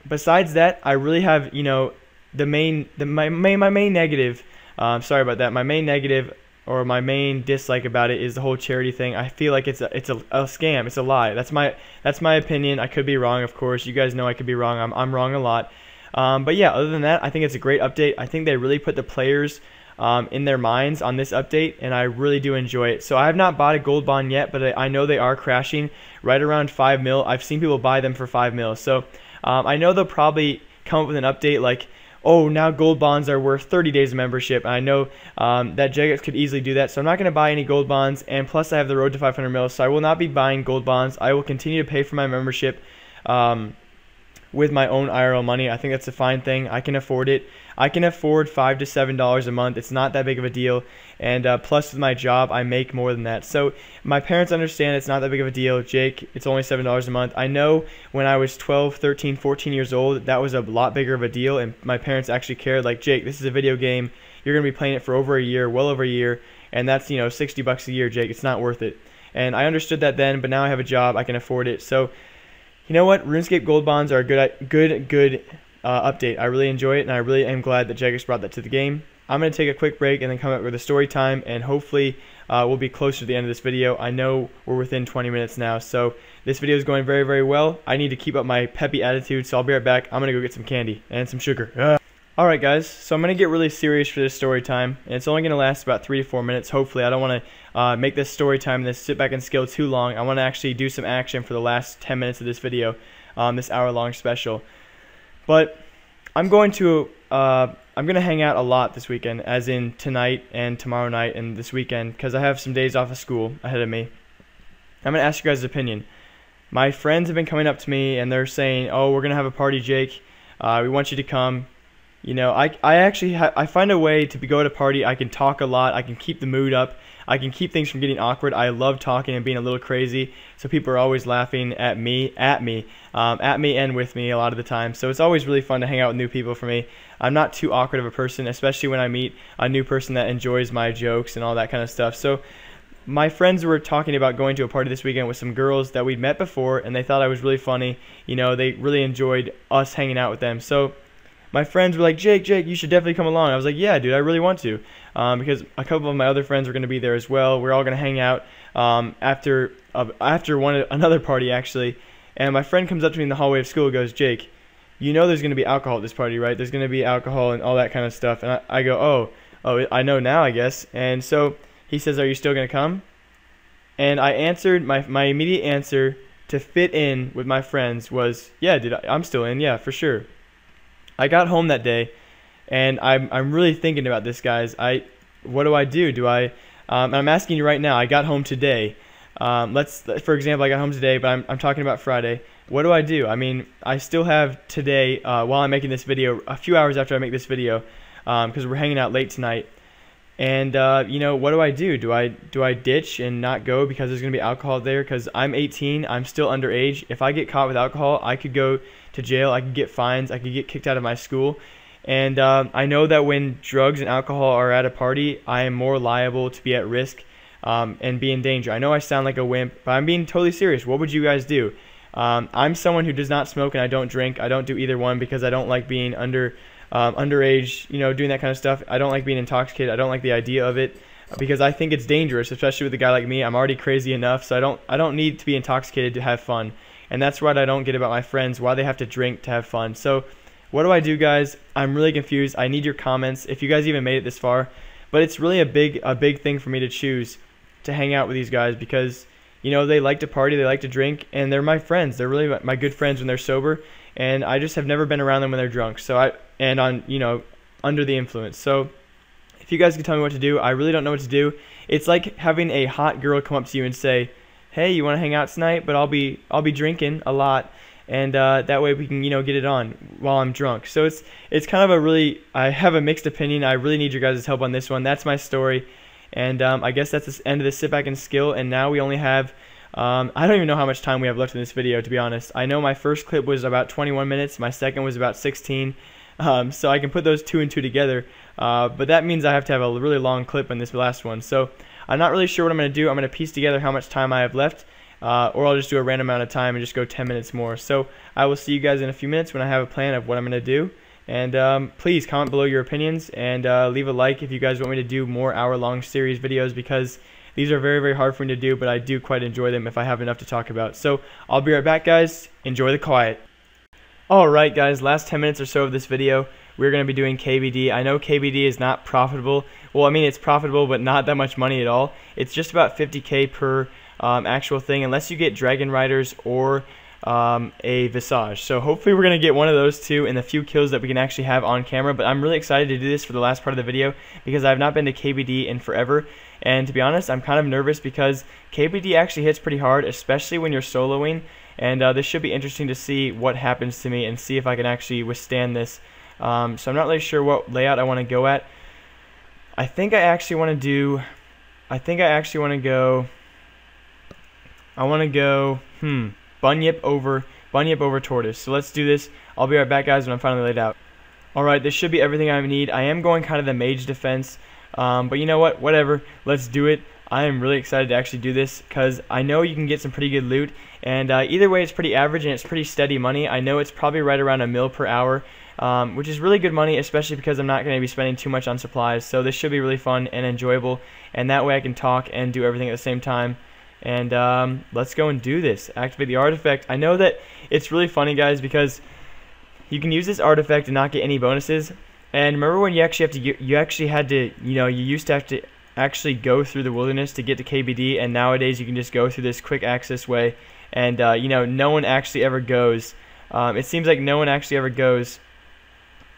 besides that, I really have, you know, my main negative, sorry about that, my main negative or my main dislike about it is the whole charity thing. I feel like it's a scam. It's a lie. That's my opinion. I could be wrong, of course. You guys know I could be wrong. I'm wrong a lot. But yeah, other than that, I think it's a great update. I think they really put the players in their minds on this update, and I really do enjoy it. So I have not bought a gold bond yet, but I know they are crashing right around 5 mil. I've seen people buy them for 5 mil. So I know they'll probably come up with an update like, oh, now gold bonds are worth 30 days of membership. And I know that Jagex could easily do that, so I'm not going to buy any gold bonds, and plus I have the road to 500 mil, so I will not be buying gold bonds. I will continue to pay for my membership with my own IRL money. I think that's a fine thing. I can afford it. I can afford $5 to $7 a month. It's not that big of a deal, and plus with my job I make more than that. So my parents understand it's not that big of a deal. Jake, it's only $7 a month. I know when I was 12, 13, 14 years old, that was a lot bigger of a deal, and my parents actually cared. Like, Jake, this is a video game. You're going to be playing it for over a year, well over a year, and that's, you know, $60 a year, Jake. It's not worth it. And I understood that then, but now I have a job. I can afford it. So you know what? RuneScape gold bonds are a good update. I really enjoy it, and I really am glad that Jagex brought that to the game. I'm going to take a quick break and then come up with a story time, and hopefully we'll be close to the end of this video. I know we're within 20 minutes now, so this video is going very, very well. I need to keep up my peppy attitude, so I'll be right back. I'm going to go get some candy and some sugar. Alright guys, so I'm going to get really serious for this story time, and it's only going to last about 3 to 4 minutes, hopefully. I don't want to make this story time and this sit back and skill too long. I want to actually do some action for the last 10 minutes of this video, this hour-long special. But I'm going to hang out a lot this weekend, as in tonight and tomorrow night and this weekend, because I have some days off of school ahead of me. I'm going to ask you guys' opinion. My friends have been coming up to me, and they're saying, oh, we're going to have a party, Jake. We want you to come. You know, I actually I find a way to go to a party. I can talk a lot. I can keep the mood up. I can keep things from getting awkward. I love talking and being a little crazy, so people are always laughing at me and with me a lot of the time. So it's always really fun to hang out with new people for me. I'm not too awkward of a person, especially when I meet a new person that enjoys my jokes and all that kind of stuff. So my friends were talking about going to a party this weekend with some girls that we'd met before, and they thought I was really funny. You know, they really enjoyed us hanging out with them. So my friends were like, Jake, you should definitely come along. I was like, yeah, dude, I really want to, because a couple of my other friends were going to be there as well. We're all going to hang out after another party, actually. And my friend comes up to me in the hallway of school and goes, Jake, you know there's going to be alcohol at this party, right? There's going to be alcohol and all that kind of stuff. And I go, oh, I know now, I guess. And so he says, are you still going to come? And I answered, my immediate answer to fit in with my friends was, yeah, dude, I'm still in, yeah, for sure. I got home that day, and I'm really thinking about this, guys. What do I do? I'm asking you right now. I got home today. For example, I got home today, but I'm talking about Friday. What do I do? I mean, I still have today, while I'm making this video, a few hours after I make this video, because we're hanging out late tonight. And you know, what do I do? Do I ditch and not go because there's gonna be alcohol there? Because I'm 18, I'm still underage. If I get caught with alcohol, I could go to jail. I could get fines. I could get kicked out of my school. And I know that when drugs and alcohol are at a party, I am more liable to be at risk and be in danger. I know I sound like a wimp, but I'm being totally serious. What would you guys do? I'm someone who does not smoke and I don't drink. I don't do either one because I don't like being underage, you know, doing that kind of stuff. I don't like being intoxicated. I don't like the idea of it because I think it's dangerous, especially with a guy like me. I'm already crazy enough, so I don't need to be intoxicated to have fun. And that's what I don't get about my friends, why they have to drink to have fun. So what do I do, guys? I'm really confused. I need your comments if you guys even made it this far. But it's really a big thing for me to choose to hang out with these guys because, you know, they like to party, they like to drink, and they're my friends. They're really my good friends when they're sober, and I just have never been around them when they're drunk. So under the influence. So if you guys can tell me what to do, I really don't know what to do. It's like having a hot girl come up to you and say, hey, you want to hang out tonight? But I'll be drinking a lot, and that way we can, you know, get it on while I'm drunk. So it's kind of I have a mixed opinion. I really need your guys' help on this one. That's my story, and I guess that's the end of the sit back and skill. And now we only have I don't even know how much time we have left in this video, to be honest. I know my first clip was about 21 minutes. My second was about 16. So I can put those 2 and 2 together. But that means I have to have a really long clip in this last one. So I'm not really sure what I'm going to do. I'm going to piece together how much time I have left, or I'll just do a random amount of time and just go 10 minutes more. So I will see you guys in a few minutes when I have a plan of what I'm going to do. And please comment below your opinions and leave a like if you guys want me to do more hour-long series videos, because these are very, very hard for me to do, but I do quite enjoy them if I have enough to talk about. So I'll be right back, guys. Enjoy the quiet. Alright guys, last 10 minutes or so of this video. we're going to be doing KBD. I know KBD is not profitable. Well, I mean, it's profitable, but not that much money at all. It's just about 50k per actual thing, unless you get Dragon Riders or a Visage. So hopefully we're going to get one of those two in the few kills that we can actually have on camera. But I'm really excited to do this for the last part of the video because I've not been to KBD in forever. And to be honest, I'm kind of nervous because KBD actually hits pretty hard, especially when you're soloing. And this should be interesting to see what happens to me and see if I can actually withstand this. So I'm not really sure what layout I want to go at. I think I actually want to do... I want to go... Bunyip over Tortoise. So let's do this. I'll be right back, guys, when I'm finally laid out. Alright, this should be everything I need. I am going kind of the mage defense. But you know what? Whatever. Let's do it. I am really excited to actually do this because I know you can get some pretty good loot. And either way, it's pretty average and it's pretty steady money. I know it's probably right around $1 mil per hour, which is really good money, especially because I'm not going to be spending too much on supplies. So this should be really fun and enjoyable. And that way I can talk and do everything at the same time. And let's go and do this. Activate the artifact. I know that it's really funny, guys, because you can use this artifact and not get any bonuses. And remember when you actually you used to have to actually go through the wilderness to get to KBD, and nowadays you can just go through this quick access way, and no one actually ever goes. It seems like no one actually ever goes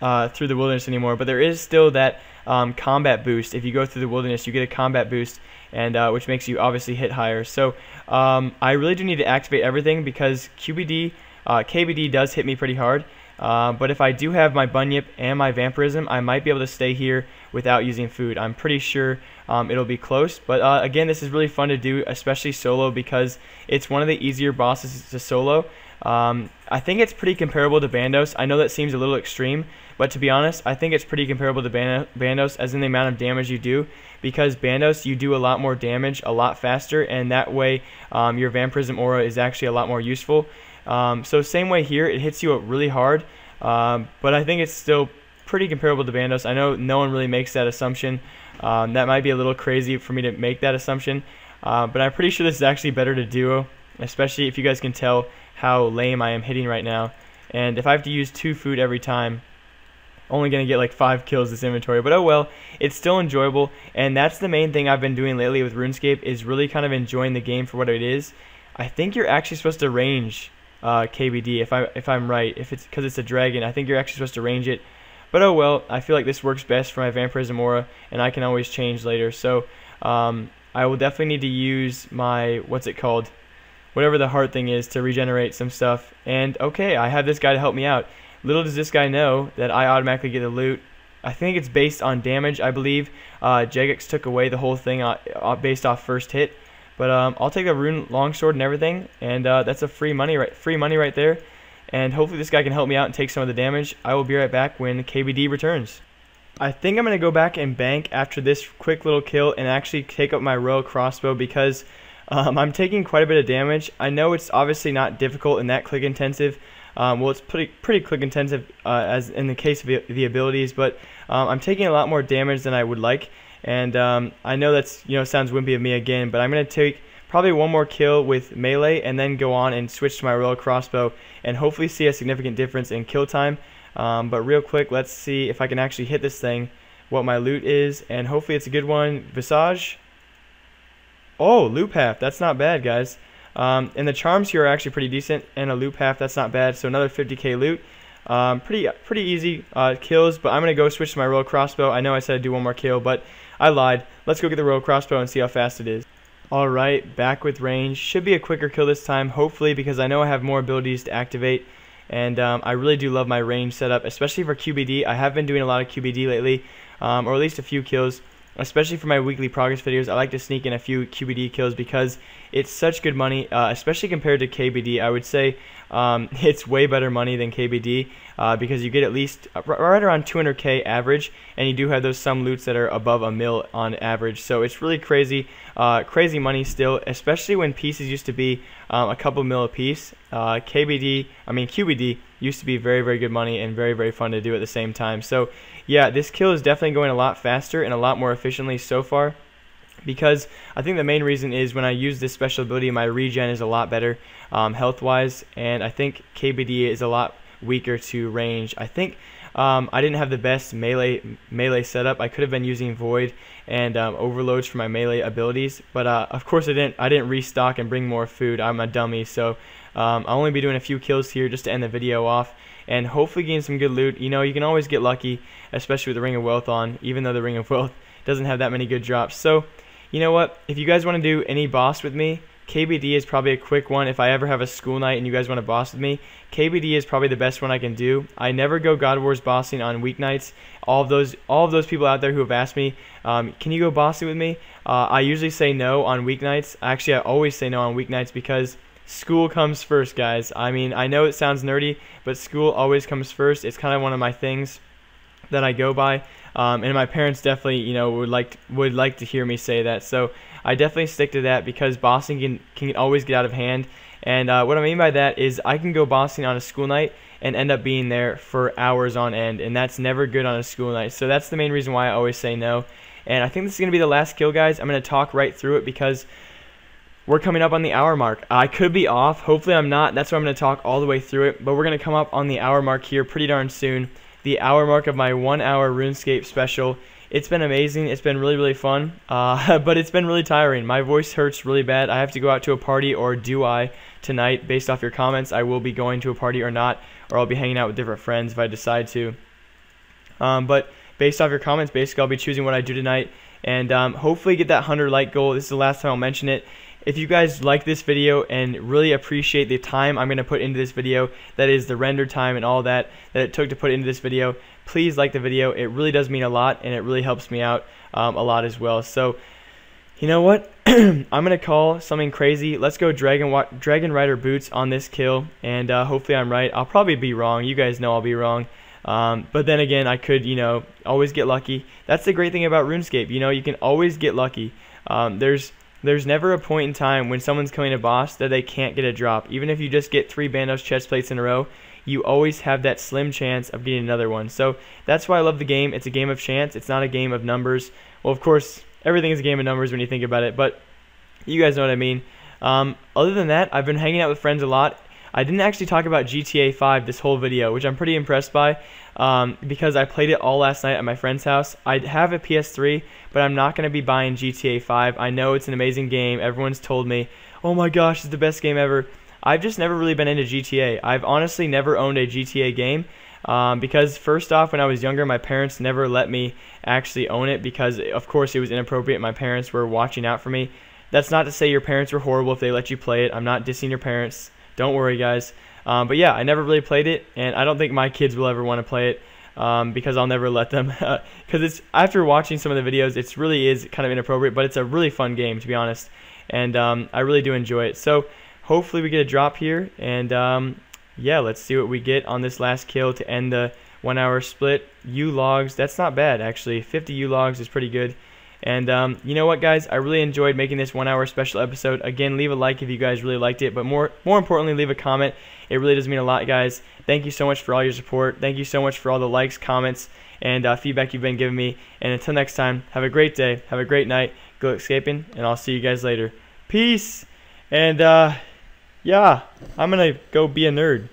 through the wilderness anymore, but there is still that combat boost. If you go through the wilderness, you get a combat boost, and which makes you obviously hit higher. So I really do need to activate everything because KBD does hit me pretty hard. But if I do have my Bunyip and my Vampirism, I might be able to stay here without using food. I'm pretty sure it'll be close. But again, this is really fun to do, especially solo, because it's one of the easier bosses to solo. I think it's pretty comparable to Bandos. I know that seems a little extreme, but to be honest, I think it's pretty comparable to Bandos as in the amount of damage you do, because Bandos, you do a lot more damage a lot faster, and that way your Vampirism aura is actually a lot more useful. So same way here, it hits you really hard, but I think it's still pretty comparable to Bandos. I know no one really makes that assumption. That might be a little crazy for me to make that assumption, but I'm pretty sure this is actually better to duo, especially if you guys can tell how lame I am hitting right now. And if I have to use 2 food every time, only going to get like 5 kills this inventory, but oh well, it's still enjoyable. And that's the main thing I've been doing lately with RuneScape, is really kind of enjoying the game for what it is. I think you're actually supposed to range KBD if I'm right. If it's because it's a dragon, I think you're actually supposed to range it. But oh well, I feel like this works best for my Vampirism aura, and I can always change later. So I will definitely need to use my, what's it called, whatever the heart thing is, to regenerate some stuff. And okay, I have this guy to help me out. Little does this guy know that I automatically get the loot. I think it's based on damage, I believe. Jagex took away the whole thing based off first hit. But I'll take a rune longsword and everything, and that's a free money right there. And hopefully this guy can help me out and take some of the damage. I will be right back when KBD returns. I think I'm going to go back and bank after this quick little kill and actually take up my royal crossbow, because I'm taking quite a bit of damage. I know it's obviously not difficult and that click intensive. Well, it's pretty click intensive as in the case of the abilities, but I'm taking a lot more damage than I would like. And I know that's, sounds wimpy of me again, but I'm going to take probably one more kill with melee and then go on and switch to my royal crossbow and hopefully see a significant difference in kill time. But real quick, let's see if I can actually hit this thing, what my loot is, and hopefully it's a good one. Visage. Oh, loot path. That's not bad, guys. And the charms here are actually pretty decent, and a loot path, that's not bad. So another 50k loot. Pretty easy kills, but I'm going to go switch to my royal crossbow. I know I said I'd do one more kill, but I lied. Let's go get the royal crossbow and see how fast it is. Alright, back with range. Should be a quicker kill this time, hopefully, because I know I have more abilities to activate. And I really do love my range setup, especially for QBD. I have been doing a lot of QBD lately, or at least a few kills. Especially for my weekly progress videos, I like to sneak in a few QBD kills because it's such good money, especially compared to KBD. I would say it's way better money than KBD because you get at least right around 200k average, and you do have those some loots that are above $1 mil on average. So it's really crazy, crazy money still, especially when pieces used to be a couple mil a piece. QBD used to be very, very good money and very, very fun to do at the same time. So yeah, this kill is definitely going a lot faster and a lot more efficiently so far, because I think the main reason is when I use this special ability, my regen is a lot better health wise, and I think KBD is a lot weaker to range. I think I didn't have the best melee setup. I could have been using Void and overloads for my melee abilities, but of course I didn't restock and bring more food. I'm a dummy, so I'll only be doing a few kills here just to end the video off, and hopefully gain some good loot. You know, you can always get lucky, especially with the Ring of Wealth on, even though the Ring of Wealth doesn't have that many good drops. So, you know what? If you guys want to do any boss with me, KBD is probably a quick one. If I ever have a school night and you guys want to boss with me, KBD is probably the best one I can do. I never go God Wars bossing on weeknights. All of those people out there who have asked me, can you go bossing with me? I usually say no on weeknights. Actually, I always say no on weeknights because school comes first, guys. I mean, I know it sounds nerdy, but school always comes first. It's kind of one of my things that I go by, and my parents definitely, you know, would like to hear me say that. So I definitely stick to that because bossing can always get out of hand. And what I mean by that is I can go bossing on a school night and end up being there for hours on end, and that's never good on a school night. So that's the main reason why I always say no. And I think this is going to be the last kill, guys. I'm going to talk right through it because we're coming up on the hour mark. I could be off. Hopefully I'm not. That's why I'm going to talk all the way through it. But we're going to come up on the hour mark here pretty darn soon. The hour mark of my 1 hour RuneScape special. It's been amazing. It's been really, really fun. But it's been really tiring. My voice hurts really bad. I have to go out to a party, or do I, tonight? Based off your comments, I will be going to a party or not. Or I'll be hanging out with different friends if I decide to. But based off your comments, basically I'll be choosing what I do tonight. And hopefully get that 100 like goal. This is the last time I'll mention it. If you guys like this video and really appreciate the time I'm going to put into this video, that is the render time and all that it took to put into this video, please like the video. It really does mean a lot, and it really helps me out a lot as well. So, you know what? I'm going to call something crazy. Let's go Dragon Rider boots on this kill, and hopefully I'm right. I'll probably be wrong. You guys know I'll be wrong. But then again, I could, you know, always get lucky. That's the great thing about RuneScape. You know, you can always get lucky. There's never a point in time when someone's killing a boss that they can't get a drop. Even if you just get 3 Bandos chest plates in a row, you always have that slim chance of getting another one. So that's why I love the game. It's a game of chance. It's not a game of numbers. Well, of course, everything is a game of numbers when you think about it, but you guys know what I mean. Other than that, I've been hanging out with friends a lot. I didn't actually talk about GTA 5 this whole video, which I'm pretty impressed by, because I played it all last night at my friend's house. I have a PS3, but I'm not going to be buying GTA 5. I know it's an amazing game. Everyone's told me, oh my gosh, it's the best game ever. I've just never really been into GTA. I've honestly never owned a GTA game, because first off, when I was younger, my parents never let me actually own it because, of course, it was inappropriate. My parents were watching out for me. That's not to say your parents were horrible if they let you play it. I'm not dissing your parents. Don't worry, guys. But yeah, I never really played it, and I don't think my kids will ever want to play it because I'll never let them. Because it's, after watching some of the videos, it really is kind of inappropriate, but it's a really fun game, to be honest, and I really do enjoy it. So hopefully we get a drop here, and yeah, let's see what we get on this last kill to end the 1 hour split. U-logs, that's not bad, actually. 50 U-logs is pretty good. And you know what, guys, I really enjoyed making this 1 hour special episode. Again, leave a like if you guys really liked it, but more importantly, leave a comment. It really does mean a lot, guys. Thank you so much for all your support. Thank you so much for all the likes, comments, and feedback you've been giving me. And until next time, have a great day, have a great night, go escaping, and I'll see you guys later. Peace. And yeah, I'm gonna go be a nerd.